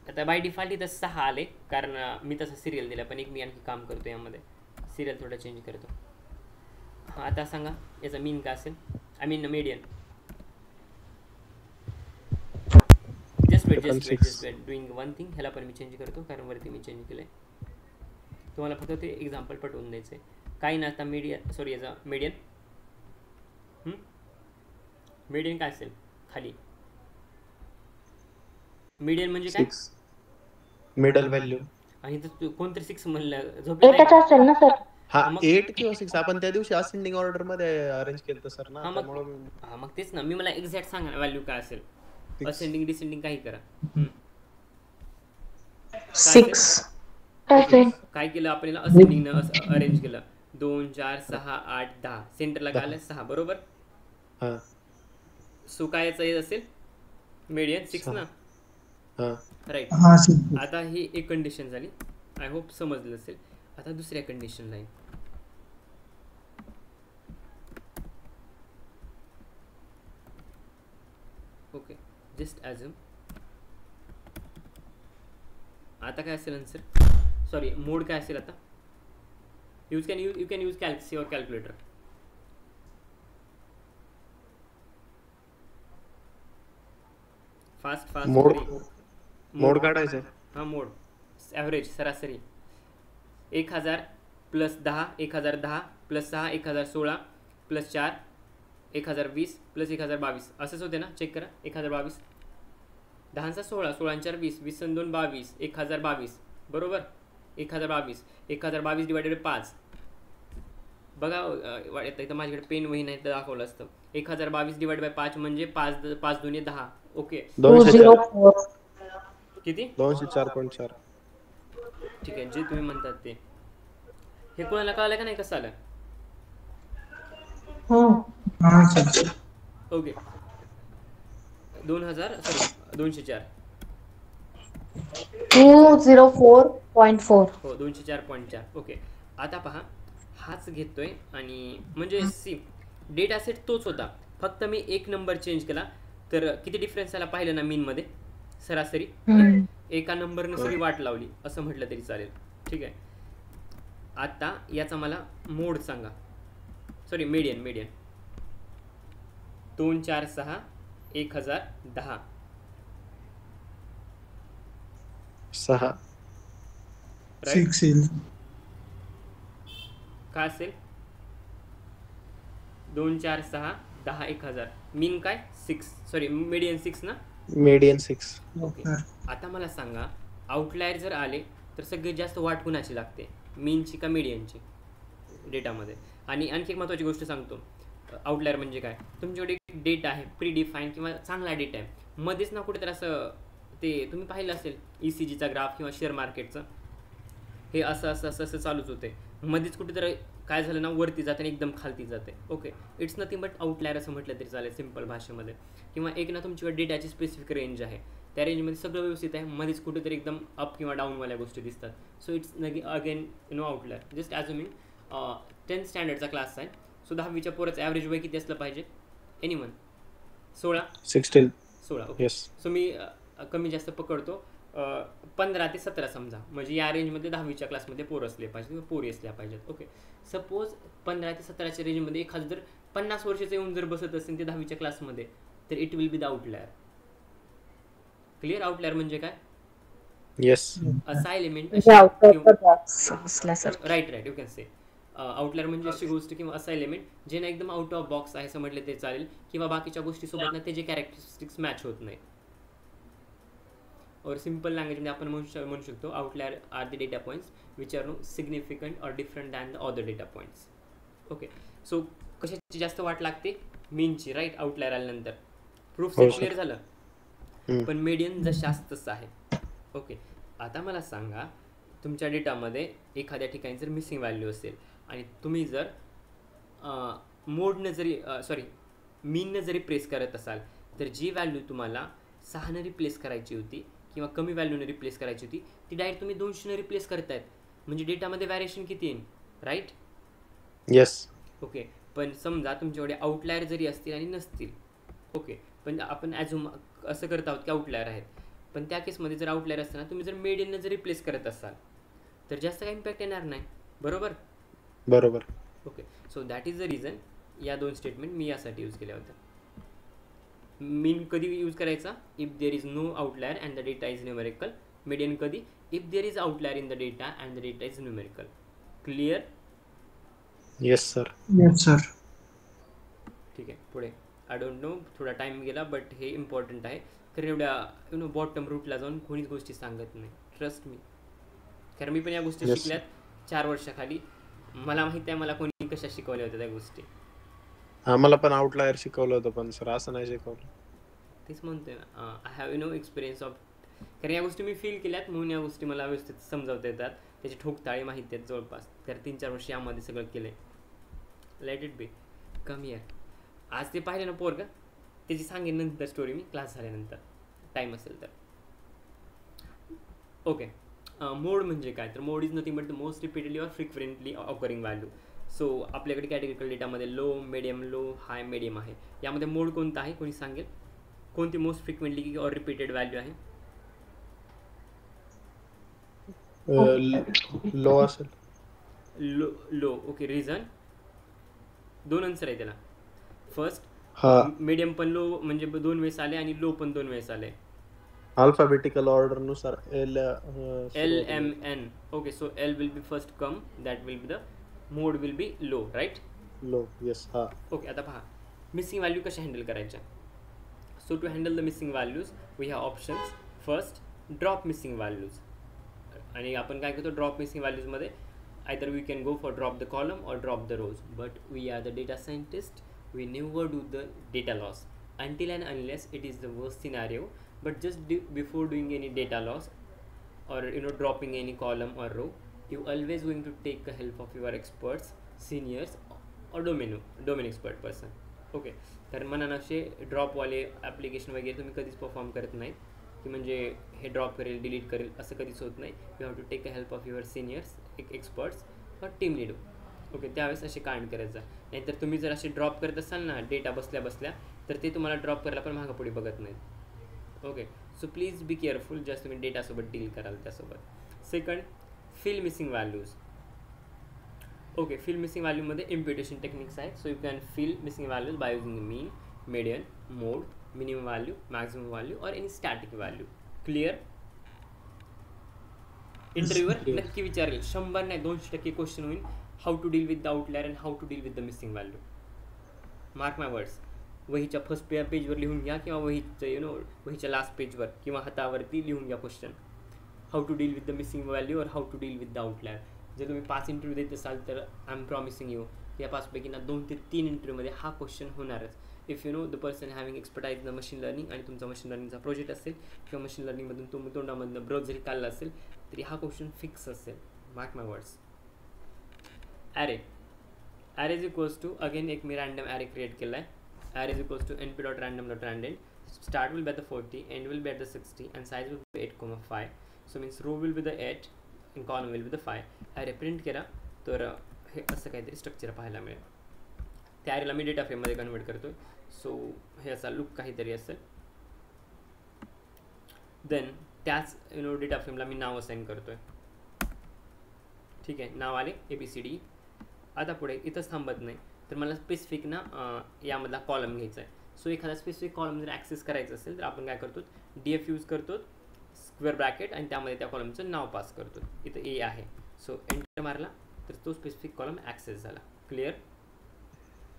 आता बाय डिफॉल्ट इथं 6 आले, कारण मी तसं सिरियल दिला, पण एक मी आणखी काम करतो यामध्ये, सिरियल थोडं चेंज करतो. हां, आता सांगा याचा मीन काय असेल? I mean median. Just wait doing one thing. ह्याला पण मी चेंज करतो, कारण वरती मी चेंज केलं आहे. तुम्हाला फक्त ते एक्झाम्पल पटवून द्यायचं आहे. काही नाही. आता मीडियन, सॉरी याचा मीडियन, मीडियन काय असेल खाली? मीडियन म्हणजे काय? Middle value. आणि तर कोणतरी 6 म्हणलं, एकच असेल ना सर? हा, 8 किंवा 6 आपण त्या दिवशी असेंडिंग ऑर्डर मध्ये अरेंज केलं सर ना, त्यामुळे मग तेच ना, मी मला एक्झॅक्ट सांगा व्हॅल्यू काय असेल. असेंडिंग डिसेंडिंग काही करा. 6 काय केलं आपण याला? असेंडिंग अरेंज केलं. 2 4 6 8 10, सेंटरला काय आलं? 6, बरोबर. हां, सो काय याचं असेल? मीडियन 6 ना. हां, राईट. हा सर. आता ही एक कंडिशन झाली, आय होप समजलं असेल. आता दुसऱ्या कंडिशनला आहे. Okay, just assume. आता काय असेल आन्सर? सॉरी, मोड काय असेल आता? You can use your calculator. Fast mode काढायचं. हां, मोड ॲव्हरेज सरासरी 1000 + 10 1010 + 6 1016 प्लस 4 1020 प्लस 1022 असंच होते ना, चेक करा. 1022 10 16 16 4 20 20 2 22 1022 बरोबर. 1022 डिवायडेड बाय 5 बघा. इथं माझ्याकडे पेन वही नाही तर दाखवलं असतं. 1022 डिवाइड बाय 5 म्हणजे 5 2 10. ओके 204 किती? 204.4. ठीक आहे, जे तुम्ही म्हणतात ते. हे कोणाला कळलं का नाही कसं आलं? हाँ सर. ओके 204 204.4. हो 204.4. ओके आता पहा, हाच घेतोय आणि म्हणजे सी डेटा सेट तोच होता, फक्त मी एक नंबर चेंज केला. तर किती डिफरन्स आला पाहिलं ना मीनमध्ये, सरासरी एका नंबरने सगळी वाट लावली असं म्हटलं तरी चालेल. ठीक आहे, आता याचा मला मोड सांगा. Sorry median 246 1010 6. राईट. 6 येईल. काय असेल? 246 10 1000. मीन काय? 6. सॉरी मीडियन 6 ना. मीडियन 6. ओके आता मला सांगा, आउटलायर जर आले तर सगळ्यात जास्त वाट कुणाची लागते, मीनची का मीडियनची डेटामध्ये? आणि आणखी एक महत्त्वाची गोष्ट सांगतो. आउटलायर म्हणजे काय? तुमच्याकडे एक डेटा आहे प्री डिफाईन किंवा चांगला डेटा आहे, मध्येच ना कुठेतरी असं ते तुम्ही पाहिलं असेल ECGचा ग्राफ किंवा शेअर मार्केटचं, हे असं चालूच होते, मध्येच कुठेतरी काय झालं ना वरती जाते आणि एकदम खालती जाते. Okay it's nothing but outlier असं म्हटलं तरी चालेल सिम्पल भाषेमध्ये. किंवा एक ना तुमच्याकडे डेटाची स्पेसिफिक रेंज आहे, त्या रेंजमध्ये सगळं व्यवस्थित आहे, मध्येच कुठेतरी एकदम अप किंवा डाऊनवाल्या गोष्टी दिसतात. So it's again outlier. Just assuming 10th स्टँडर्डचा क्लास आहे, सो 10वीच्या पोराचं ॲव्हरेज वय किती असलं पाहिजे? एनीवन? 16. Okay yes. सो मी कमी जास्त पकडतो 15 ते 17 समजा, म्हणजे या रेंजमध्ये 10वीच्या क्लासमध्ये पोरं असले पाहिजे किंवा पोरी असल्या पाहिजेत. ओके सपोज 15 ते 17च्या रेंजमध्ये एखादं जर 50 वर्षाचं येऊन जर बसत असेल ते 10वीच्या क्लासमध्ये, तर it will be the outlier. Clear? Outlier म्हणजे काय? येस. असा element right you can say. Outlier म्हणजे अशी गोष्ट किंवा असा एलिमेंट जे ना एकदम आउट ऑफ बॉक्स आहे असं म्हटलं ते चालेल, किंवा बाकीच्या गोष्टीसोबत ना त्याचे कॅरेक्टरिस्टिक्स मॅच होत नाही. और सिंपल लँग्वेजमध्ये आपण म्हणू शकतो outlier are the data points which are no significant or different than the other data points. Okay so कशाची जास्त वाट लागते? मीनची. राईट. आउटलायर आल्यानंतर प्रूफ सेट क्लिअर झालं. पण मीडियन जशास तसं आहे. ओके आता मला सांगा, तुमच्या डेटामध्ये एखाद्या ठिकाणी जर मिसिंग व्हॅल्यू असेल आणि तुम्ही जर मीननं जरी प्लेस करत असाल, तर जी व्हॅल्यू तुम्हाला 6ने रिप्लेस करायची होती किंवा कमी व्हॅल्यूने रिप्लेस करायची होती, ती डायरेक्ट तुम्ही 200ने रिप्लेस करतायत, म्हणजे डेटामध्ये व्हॅरिएशन किती येईल? राईट. येस. ओके पण समजा तुमच्याकडे आउटलायर जरी असतील आणि नसतील, ओके पण आपण ॲझ्युम असं करत आहोत की आउटलायर आहेत, पण त्या केसमध्ये जर आउटलायर असताना तुम्ही जर मीडियननं जर रिप्लेस करत असाल तर जास्त काही इम्पॅक्ट येणार नाही. बरोबर. Okay so that is the reason या 2 स्टेटमेंट मी यासाठी यूज केल्या होत्या. मीन कधी यूज करायचा? If there is no outlier and the data is numerical. Median कधी? If there is outlier in the data and the data is numerical. Clear? Yes sir. ठीक आहे पुढे. आय डोंट नो थोडा time गेला but हे important आहे, कारण एवढ्या बॉटम रूटला जाऊन कोणीच गोष्टी सांगत नाही, ट्रस्ट मी. कारण मी पण या गोष्टी शिकल्यात 4 वर्षाखाली, मला माहिती आहे मला कोणी कशा शिकवल्या होत्या त्या गोष्टी. आम्हाला पण आउटलायर शिकवलं होतं, पण सर असं नाही शिकवलं. तेच म्हणतोय ना, आय हॅव एक्सपिरियन्स ऑफ, कारण या गोष्टी मी फील केल्यात म्हणून या गोष्टी मला व्यवस्थित समजावता येतात, त्याची ठोकताळे माहिती आहेत जवळपास, तर 3-4 वर्ष यामध्ये सगळं केलं आहे. Let it be. Come here. आज ते पाहिलं ना पोरगा, त्याची सांगेन नंतर स्टोरी मी क्लास झाल्यानंतर टाईम असेल तर. ओके मोड म्हणजे काय? तर mode is nothing but the most repeatedly or frequently occurring value. So आपल्याकडे कॅटेगरिकल डेटामध्ये low, medium, low, high, medium आहे. यामध्ये मोड कोणता आहे कोणी सांगेल? कोणती most frequently or repeated value आहे? लो असेल. लो. Okay reason? 2 आन्सर आहे त्याला. फर्स्ट मीडियम पण लो म्हणजे 2 वेळेस आले आणि लो पण 2 वेळेस आले. अल्फाबेटिकल ऑर्डर नुसार LMN. Okay so L will be first come, that will be the mode will be low, right? Low yes हा ओके, आता पहा मिसिंग व्हॅल्यू कशा हँडल करायच्या. So to handle the missing values we have options. First, drop missing values. आणि आपण काय करतो drop missing व्हॅल्यूजमध्ये either we can go for drop the column or drop the rows. But we are the data scientist, we never do the data loss until and unless it is the worst scenario. But just before doing any data loss or dropping any column or row, you always going to take the help of your experts, seniors or domain expert person. Okay, तर मनानं असे ड्रॉपवाले application वगैरे तुम्ही कधीच perform करत नाहीत की म्हणजे हे ड्रॉप करेल डिलीट करेल असं कधीच होत नाही. You have to take a help of your seniors, experts और टीम लीड. ओके, त्यावेळेस असे कांड करायचं. नाहीतर तुम्ही जर असे ड्रॉप करत असाल ना डेटा बसल्या बसल्या तर ते तुम्हाला ड्रॉप करायला पण मागं पुढे बघत नाहीत. Okay, so please be careful ज्यास्त तुम्ही डेटासोबत डील कराल त्यासोबत. Second, fill missing values. Okay, fill missing व्हॅल्यूमध्ये इम्प्युटेशन टेक्निक्स आहेत. So you can fill missing values by using mean, median, mode, minimum value, maximum value or any static value. Clear. इंटरव्ह्यूवर नक्की विचारेल, 100 नाही 200% क्वेश्चन होईल. How to deal with the outlier and how to deal with the missing value. Mark my words. वहीच्या first पेजवर लिहून घ्या किंवा वहीचं वहीच्या last पेजवर किंवा हातावरती लिहून घ्या question. How to deal with the missing value or how to deal with the outlier. जर तुम्ही 5 इंटरव्ह्यू देत असाल तर आय एम प्रॉमिसिंग यू या 5पैकी ना 2 ते 3 इंटरव्ह्यूमध्ये हा क्वेश्चन होणारच. If the person having expertise the machine learning आणि तुमचा मशीन लर्निंगचा प्रोजेक्ट असेल किंवा मशीन लर्निंगमधून तुम्ही तोंडामधनं ब्रोज जरी काढला असेल तरी हा क्वेश्चन फिक्स असेल. Mark my words. Array is equals to again एक मी रँडम ॲरे क्रिएट केला आहे. Array is equals to np.random.random. Start will be at the 40, end will be at the 60 and size will be 8,5. So means row will be the 8 and column will be the 5. Array print केला तर हे असं काहीतरी structure पाहायला मिळेल. त्या ॲरेला मी data फ्रेममध्ये convert करतो आहे. सो हे असा लुक काहीतरी असेल. देन त्याच डेटा फ्रेमला मी नाव असाइन करतो आहे. ठीक आहे, नाव आले ABCD. आता पुढे इथंच थांबत नाही तर मला स्पेसिफिक ना यामधला कॉलम घ्यायचा आहे. सो एखादा स्पेसिफिक कॉलम जर ॲक्सेस करायचं असेल तर आपण काय करतो DF यूज करतो, स्क्वेअर ब्रॅकेट, आणि त्यामध्ये त्या कॉलमचं नाव पास करतो. इथं A आहे. सो एंटर मारला तर तो स्पेसिफिक कॉलम ॲक्सेस झाला. क्लिअर.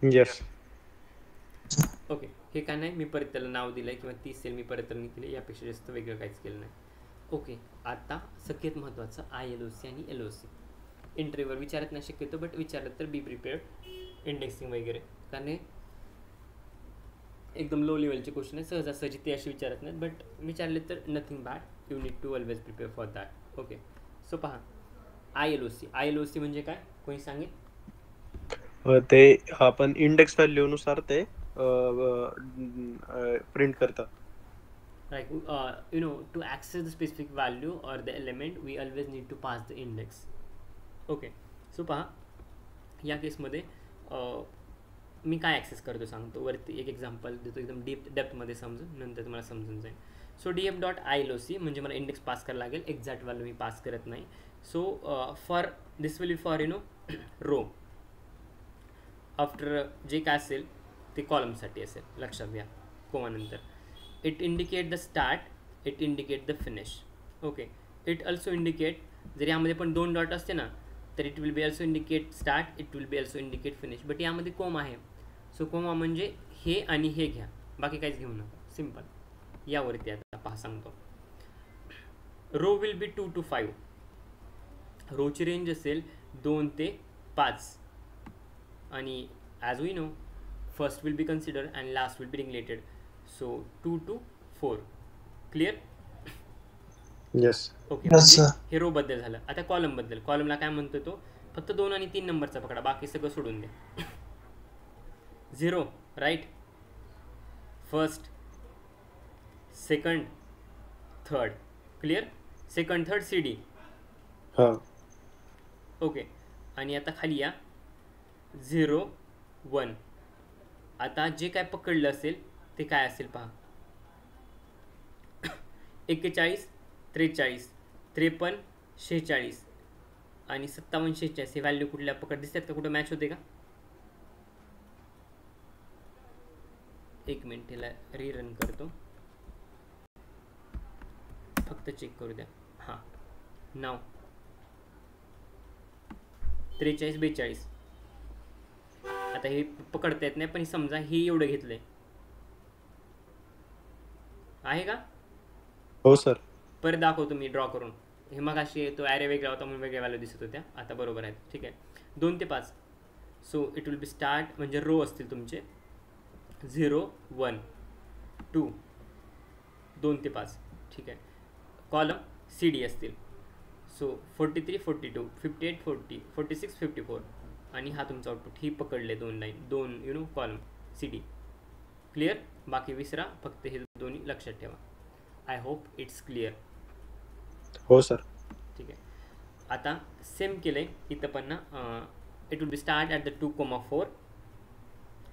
येस. ओके, हे काय नाही मी परत त्याला नाव दिलं आहे किंवा 30 सेल मी परत त्याला दिले, यापेक्षा जास्त वेगळं काहीच केलं नाही. ओके, आता सगळ्यात महत्त्वाचं ILOC आणि LOC. इंटरव्ह्यूवर विचारत नाही शक्यतो, बट विचारलं तर बी प्रिपेअर्ड. इंडेक्सिंग वगैरे कारण एकदम लो लेवलचे क्वेश्चन आहे, सहजासहजी ते असे विचारत नाहीत, बट विचारले तर nothing bad. You need to always prepare for that. Okay, so पहा ILOC म्हणजे काय कोणी सांगेल. ते आपण इंडेक्स व्हॅल्यूनुसार ते प्रिंट करतात. Right, to access the specific value or the element we always need to pass the index. Okay, so पहा या केसमध्ये मी काय ॲक्सेस करतो सांगतो. वरती एक एक्झाम्पल देतो, एकदम डेप्थमध्ये समजून, नंतर तुम्हाला समजून जाईल. सो DF.ILOC म्हणजे मला इंडेक्स पास करायला लागेल, एक्झॅक्ट व्हॅल्यू मी पास करत नाही. So for this will be for row. After जे काय असेल ते कॉलमसाठी असेल, लक्षात घ्या कोमानंतर. It indicate the start, it indicate the finish. Okay, it also indicate, जर यामध्ये पण 2 डॉट असते ना तर it will be also indicate start, it will be also indicate finish. But यामध्ये कोमा आहे. सो कोमा म्हणजे हे आणि हे घ्या, बाकी काहीच घेऊ नका, सिम्पल. यावरती आता पहा सांगतो. Row will be 2 to 5. रोची रेंज असेल 2 ते 5 आणि as we know first will be consider and last will be related. So 2 to 4. Clear. Yes. Okay, Yes, sir. हे रो बद्दल झालं. आता कॉलम बद्दल. कॉलमला काय म्हणतो तो, फक्त 2 आणि 3 नंबरचा पकडा, बाकी सगळं सोडून द्या. 0 right, first, second, third. Clear. Second third CD. हां. ओके, आणि आता खाली या 0 1. आता जे काय पकडलं असेल ते काय असेल पहा. 41 43 53 46 आणि 57 46 हे व्हॅल्यू कुठल्या पकड दिसतात का, कुठं मॅच होते का. एक मिनिट, त्याला रीरन करतो, फक्त चेक करू द्या. हां, नाव 43 42. आता हे पकडता येत नाही, पण समजा हे एवढं घेतलंय आहे का? हो सर. परत दाखवतो मी ड्रॉ करून. हे मग अशी तो ॲरे वेगळा होता म्हणून वेगळ्या व्हॅल्यू दिसत होत्या, आता बरोबर आहेत. ठीक आहे. 2 ते 5. So it will be start म्हणजे रो असतील तुमचे 0 1 2 2 ते 5. ठीक आहे. कॉलम सी डी असतील. सो 43 42 58 40 46 54 आणि हा तुमचा आउटपुट. ही पकडले 2 line 2 column C D. Clear? बाकी विसरा, फक्त हे दोन्ही लक्षात ठेवा. I hope it's clear. हो सर. ठीक आहे. आता सेम केलं आहे इथं पण ना. It will be start at the 2,4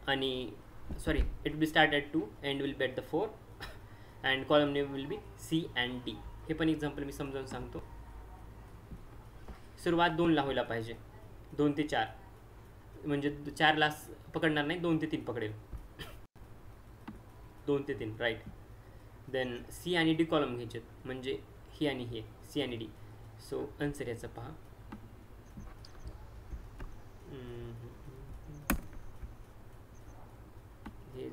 आणि sorry it will be start at 2 and will be at the 4 and column name will be C and D. हे पण एक्झाम्पल मी समजावून सांगतो. सुरुवात 2ला व्हायला पाहिजे. 2 ते 4 म्हणजे 4ला पकडणार नाही, 2 ते 3 पकडेल. 2 ते 3 राईट. देन सी आणि डी कॉलम घ्यायचे म्हणजे ही आणि हे सी आणि डी. सो आन्सर याचं पहा. हे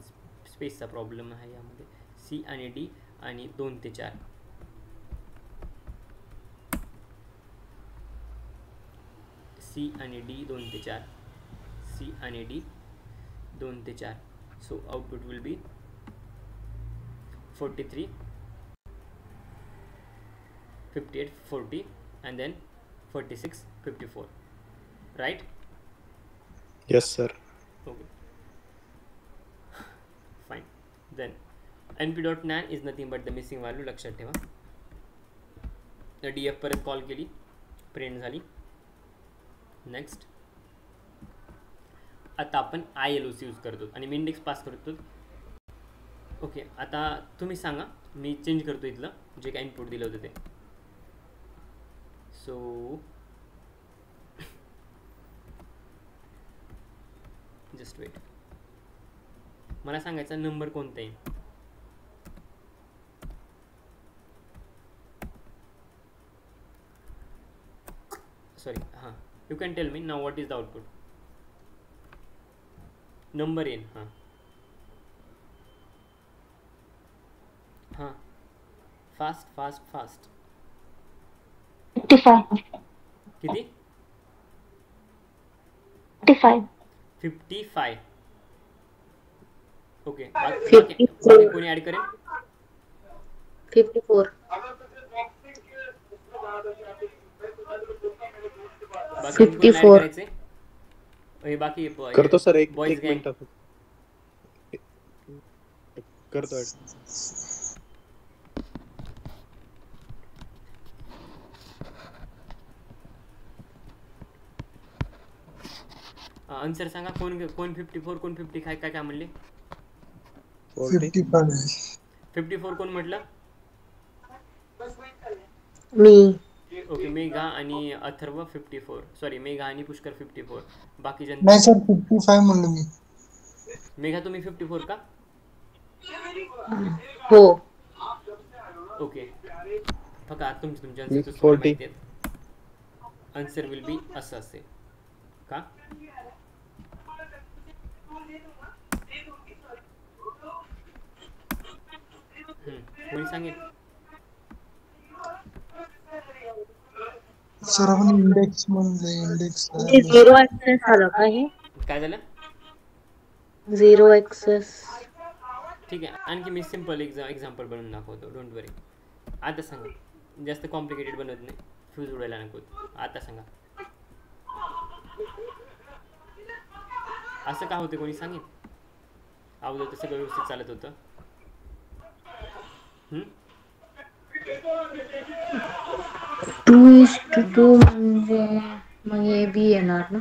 स्पेसचा प्रॉब्लेम आहे यामध्ये. सी आणि डी आणि 2 ते 4. सी आणि डी 2 ते 4. सी आणि डी 2 ते 4. So output will be 43 58 40 and then 46 54. Right? Yes sir. Okay. Fine. Then np.nan is nothing but the missing value. लक्षात ठेवा. df परत कॉल केली, प्रिंट झाली. नेक्स्ट आता आपण ILOC यूज करतो आणि मी इंडेक्स पास करतो. ओके. आता तुम्ही सांगा, मी चेंज करतो इथलं जे काय इनपुट दिलं होतं ते. So just wait. मला सांगायचा नंबर कोणता आहे. सॉरी हां, you can tell me now what is the output. Number येईल. हां हां, फास्ट फास्ट फास्ट. 55. किती? 55. 55. ओके. 54. कोणी ॲड करेल? 54. बाकी कोणी ॲड 54. करायचे? हे बाकी करतो सर. एक बॉईज गँग. मिनिट करतो. आन्सर सांगा. कोण कोण 54 कोण 50 काय काय काय म्हणले? 55. 54 कोण म्हटलं? मी. ओके. मेघा आणि अथर्व 54. सॉरी, मेघा आणि पुष्कर 54. बाकी नाही जनता. सर 55 म्हणलो मी. मेघा तुम्ही 54 का? हो. ओके. बघा तुमचे मी आन्सर 40. माहिती आहेत. आन्सर विल बी असं असेल का? कोणी सांगेल? सर आपण इंडेक्स म्हणले. इंडेक्स 0 ऍक्सेस आलं का हे? काय झालं? 0 ऍक्सेस. ठीक आहे. आणखी मी सिम्पल एक्झाम्पल बनवून दाखवतो. डोंट वरी. आता सांगा. जास्त कॉम्प्लिकेटेड बनवत नाही. फ्यूज उडायला नको. आता सांगा. असं का होतं कोणी सांगेल? अगोदर तर सगळं व्यवस्थित चालत होतं. 2:2 म्हणजे मग हे बी येणार ना?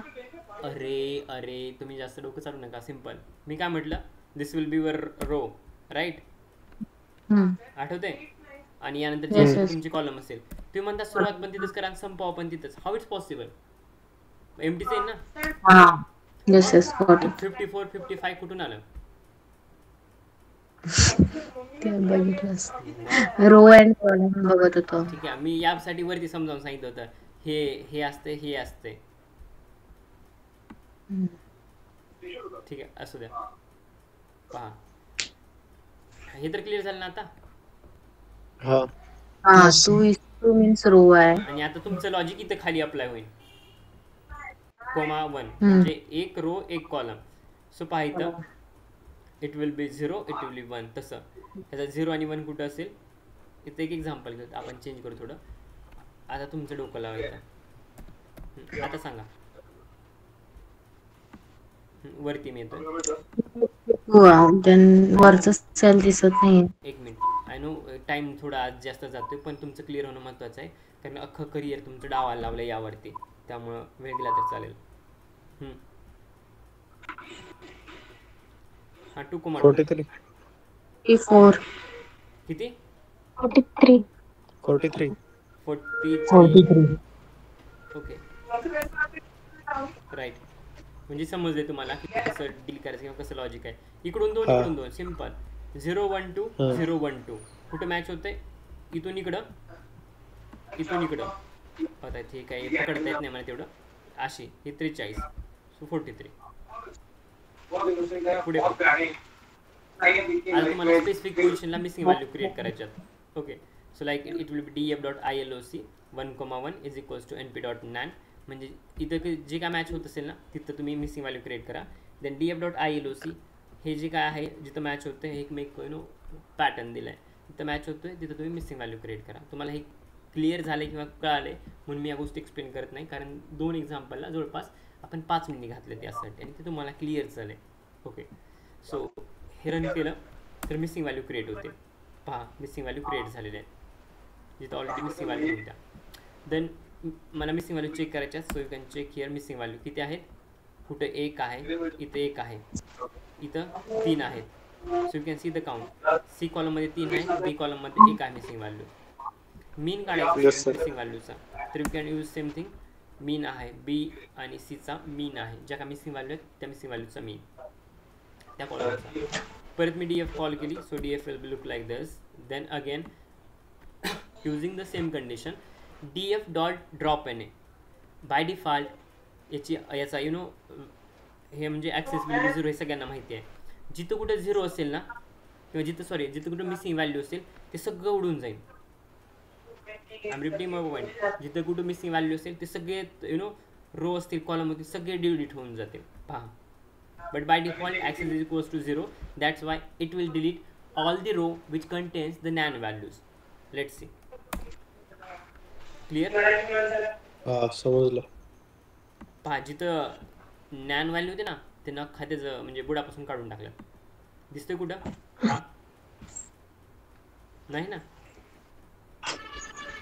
अरे तुम्ही जास्त डोकं चालू नका. सिम्पल. मी काय म्हटलं? This will be your row, right? आठवते? आणि यानंतर जे तुमची कॉलम असेल, तुम्ही म्हणता सुरुवात पण तिथंच करा आणि संपाव पण तिथंच. How it's possible? एमटीच आहे ना? हां. Yes yes. 54 55 कुठून आलं? ते बघितलंस. रो अँड कॉलम बघत होतो. ठीक आहे. मी यासाठी वरती समजावून सांगितलं होतं. हे असते, हे असते. ठीक आहे, असू द्या. पहा, हे तर क्लिअर झालं ना आता. हा हा Yes. टू मीन्स रो आहे. आणि आता तुमचं लॉजिक इथे खाली अप्लाय होईल. कोमा 1 हम्म. म्हणजे एक रो एक कॉलम. सो पहा इथं it will be 0, it will be 1. तसं त्याचा 0 आणि 1 कुठं असेल, इथं एक एक्झाम्पल घेऊ, आपण चेंज करू थोडं. आता तुमचं डोकं लावायचं. आता सांगा. वरती मी येतोय. देन वरचं सेल दिसत नाही. एक मिनिट, आय नो टाइम थोडा आज जास्त जातोय, पण तुमचं क्लिअर होणं महत्त्वाचं आहे. कारण अख्खं करिअर तुमचं डावाला लावलं यावरती, त्यामुळं वेळ दिला तर चालेल. हा 2,2 43 4 किती? 43 43 43. 43. Okay, right. म्हणजे समजले तुम्हाला की कसं डील करायचं किंवा कसं लॉजिक आहे. इकडून दोन हा. इकडून दोन, सिम्पल. 0 1 2 हा. 0 1 2 कुठं मॅच होतंय? इथून इकडं, इथून इकडं. आता ठीक आहे, पकडता येत नाही मला तेवढं. अशी ही 43, सो 43. पुढे आता तुम्हाला स्पेसिफिक पोझिशनला मिसिंग व्हॅल्यू क्रिएट करायच्यात. Okay, so like it will be df.iloc 1,1 is equals to np.nan. म्हणजे इथं जे काय मॅच होत असेल ना तिथं तुम्ही मिसिंग व्हॅल्यू क्रिएट करा. देन df.iloc हे जे काय आहे जिथं मॅच होतं हे एक पॅटर्न दिला आहे, तिथं मॅच होतोय तिथं तुम्ही मिसिंग व्हॅल्यू क्रिएट करा. तुम्हाला हे क्लिअर झाले किंवा कळाले म्हणून मी या गोष्टी एक्सप्लेन करत नाही, कारण 2 एक्झाम्पलला जवळपास आपण 5 मिनिटे घातले त्यासाठी आणि ते तुम्हाला क्लिअर झाले. ओके, सो हे रन केलं तर मिसिंग व्हॅल्यू क्रिएट होते. पहा, मिसिंग व्हॅल्यू क्रिएट झालेले आहेत जिथं ऑलरेडी मिसिंग व्हॅल्यू होत्या. देन मला मिसिंग व्हॅल्यू चेक करायच्या. So you can check here missing value किती आहेत. कुठं 1 आहे, इथं 1 आहे, इथं 3 आहेत. So you can see the count. C कॉलममध्ये 3 आहे, बी कॉलममध्ये 1 आहे मिसिंग व्हॅल्यू. मीन काढायचं Yes, sir. मिसिंग व्हॅल्यूचा, तर you can use same thing. Mean आहे, बी आणि सीचा मीन आहे, ज्या का मिसिंग व्हॅल्यू आहेत त्या मिसिंग व्हॅल्यूचा मीन त्या कॉलमचा. परत मी df कॉल केली, so df will look like this. Then again using the same condition df dot drop N A by default याचा हे म्हणजे ॲक्सेसिबिलिटी 0 हे सगळ्यांना माहिती आहे. जिथं कुठं 0 असेल ना किंवा जिथं कुठं मिसिंग व्हॅल्यू असेल ते सगळं उडून जाईल. I repeating my point. जिथं कुठं मिसिंग व्हॅल्यू असेल ते सगळे रो असतील कॉलम असतील सगळे डिलीट होऊन जातील. पहा, but by default access is equals to 0. That's why it will delete all the row which contains the nan values. Let's see. Clear? हा समजलं. पहा, जिथं नॅन व्हॅल्यू होते ना ते न खात्याचं म्हणजे बुडापासून काढून टाकलं. दिसतंय कुठं? हा नाही ना,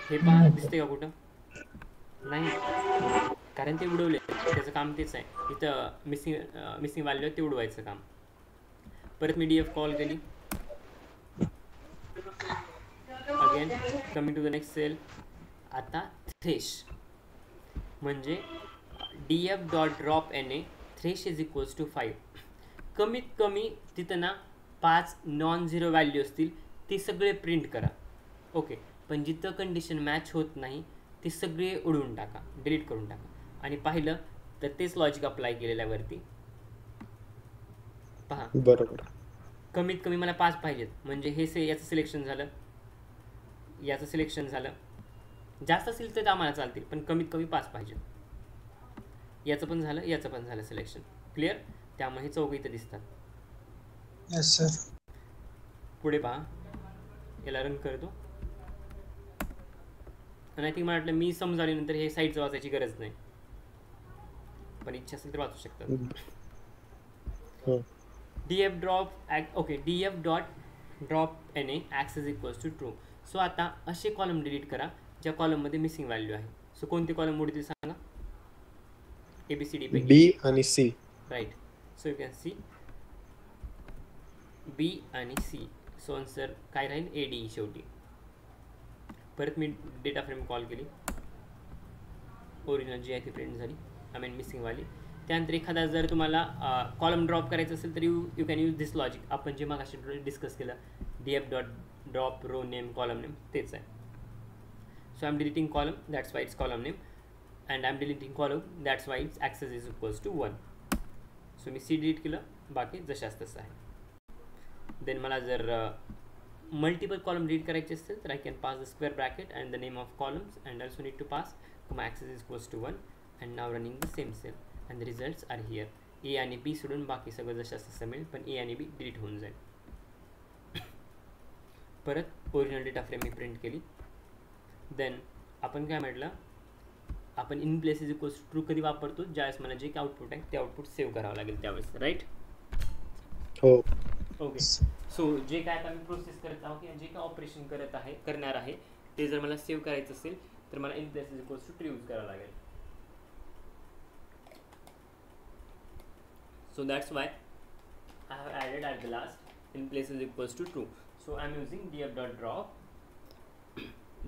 हे पहा दिसतंय का कुठं? नाही, कारण ते उडवले. त्याचं काम तेच आहे, इथं मिसिंग व्हॅल्यू आहे ते उडवायचं काम. परत मी df कॉल केली. Again coming to the next cell. आता थ्रेश म्हणजे df dot drop N A thresh is equals to 5. कमीत कमी तिथं ना 5 नॉन झिरो व्हॅल्यू असतील ते सगळे प्रिंट करा. ओके, पण जिथं कंडिशन मॅच होत नाही ते सगळे उडवून टाका, डिलीट करून टाका. आणि पाहिलं तर तेच लॉजिक अप्लाय केलेल्या वरती. पहा, बरोबर. कमीत कमी मला 5 पाहिजेत म्हणजे हे याचं सिलेक्शन झालं, याचं सिलेक्शन झालं. जास्त असेल तर आम्हाला चालतील, पण कमीत कमी 5 पाहिजेत. याचं पण झालं, याचं पण झालं सिलेक्शन. क्लिअर? त्यामुळे हे चौघ इथं दिसतात. Yes, sir. पुढे पहा, याला रन करतो. आणि आय थिंक मला वाटलं मी समजावल्यानंतर हे साईडचं वाचायची गरज नाही, पण इच्छा असेल तर वाचू शकतात. df drop okay df dot drop N A axis equals to true. So आता असे कॉलम डिलीट करा ज्या कॉलममध्ये मिसिंग व्हॅल्यू आहे. सो कोणते कॉलम उडतील सांगा? ABCD पैकी बी आणि C. Right. So you can see B आणि सी. सो आन्सर काय राहील? ADE शेवटी. परत मी डेटा फ्रेम कॉल केली, ओरिजिनल जी आहे ती प्रिंट झाली, आय मीन मिसिंगवाली. त्यानंतर एखादा जर तुम्हाला कॉलम ड्रॉप करायचं असेल तर you can use this logic. आपण जे मगाशी डिस्कस केलं df dot drop row name column name तेच आहे. So I am deleting column, that's why it's column name, and I'm deleting column, that's why its access is equals to 1. So मी C delete केलं, बाकी जशाच तसं आहे. Then मला जर multiple column read करायचे असतील तर I can pass the square bracket and the name of columns and also need to pass my access is equals to 1 and now running the same cell and the results are here. A आणि B सोडून बाकी सगळं जशाच तसं मिळेल, पण A आणि B delete होऊन जाईल. परत ओरिजिनल डेटा फ्रेम मी प्रिंट केली. देन आपण काय म्हटलं, आपण in place is equals to true कधी वापरतो, ज्यावेळेस मला जे काय आउटपुट आहे ते आउटपुट सेव्ह करावं लागेल त्यावेळेस, राईट? हो. ओके. सो जे काय आता मी प्रोसेस करत आहोत किंवा जे काय ऑपरेशन करणार आहे ते जर मला सेव्ह करायचं असेल तर मला in place is equals to true use करावं लागेल. So that's why I have added at the last in place is equals to true. So I'm using df.drop,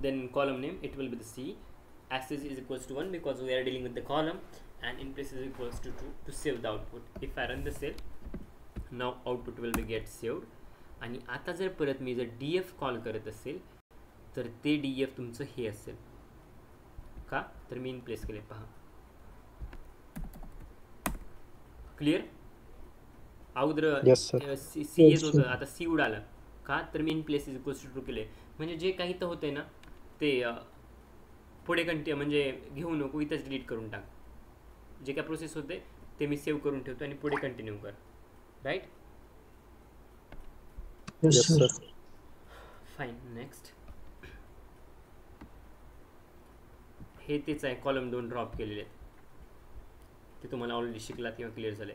then column name it will be the C, access is equals to 1 because we are dealing with the column, and in place is equals to true to save the output. If I run the cell, now output will be get saved. आणि आता जर परत मी जर df call करत असेल तर ते df तुमचं हे असेल का, तर मी इन प्लेस केले पहा. क्लिअर? अगोदर सी येत होतं, आता सी उडालं का, तर मी in place is equals to true केले. म्हणजे जे काही तर होते ना ते पुढे म्हणजे घेऊ नको, इथंच डिलीट करून टाक. जे काय प्रोसेस होते ते मी सेव्ह करून ठेवतो आणि पुढे कंटिन्यू कर, राईट? फाईन. नेक्स्ट हे तेच आहे, कॉलम 2 ड्रॉप केलेले आहेत ते तुम्हाला ऑलरेडी शिकलात किंवा क्लिअर झाले.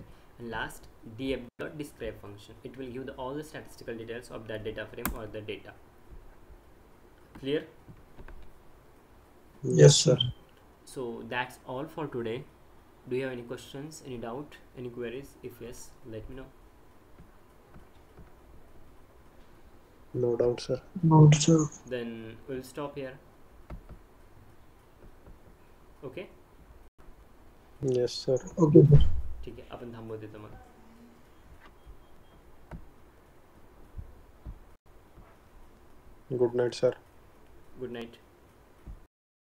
Last, df.describe function, it will give all the statistical details of that data frame or the data. Clear? Yes sir. So that's all for today. Do you have any questions, any doubt, any queries? If yes, let me know. No doubt sir. No, sir. Then we'll stop here. Okay? Yes sir. Okay, sir. ठीक आहे, आपण थांबवू देतो मग. Good night sir. Good night.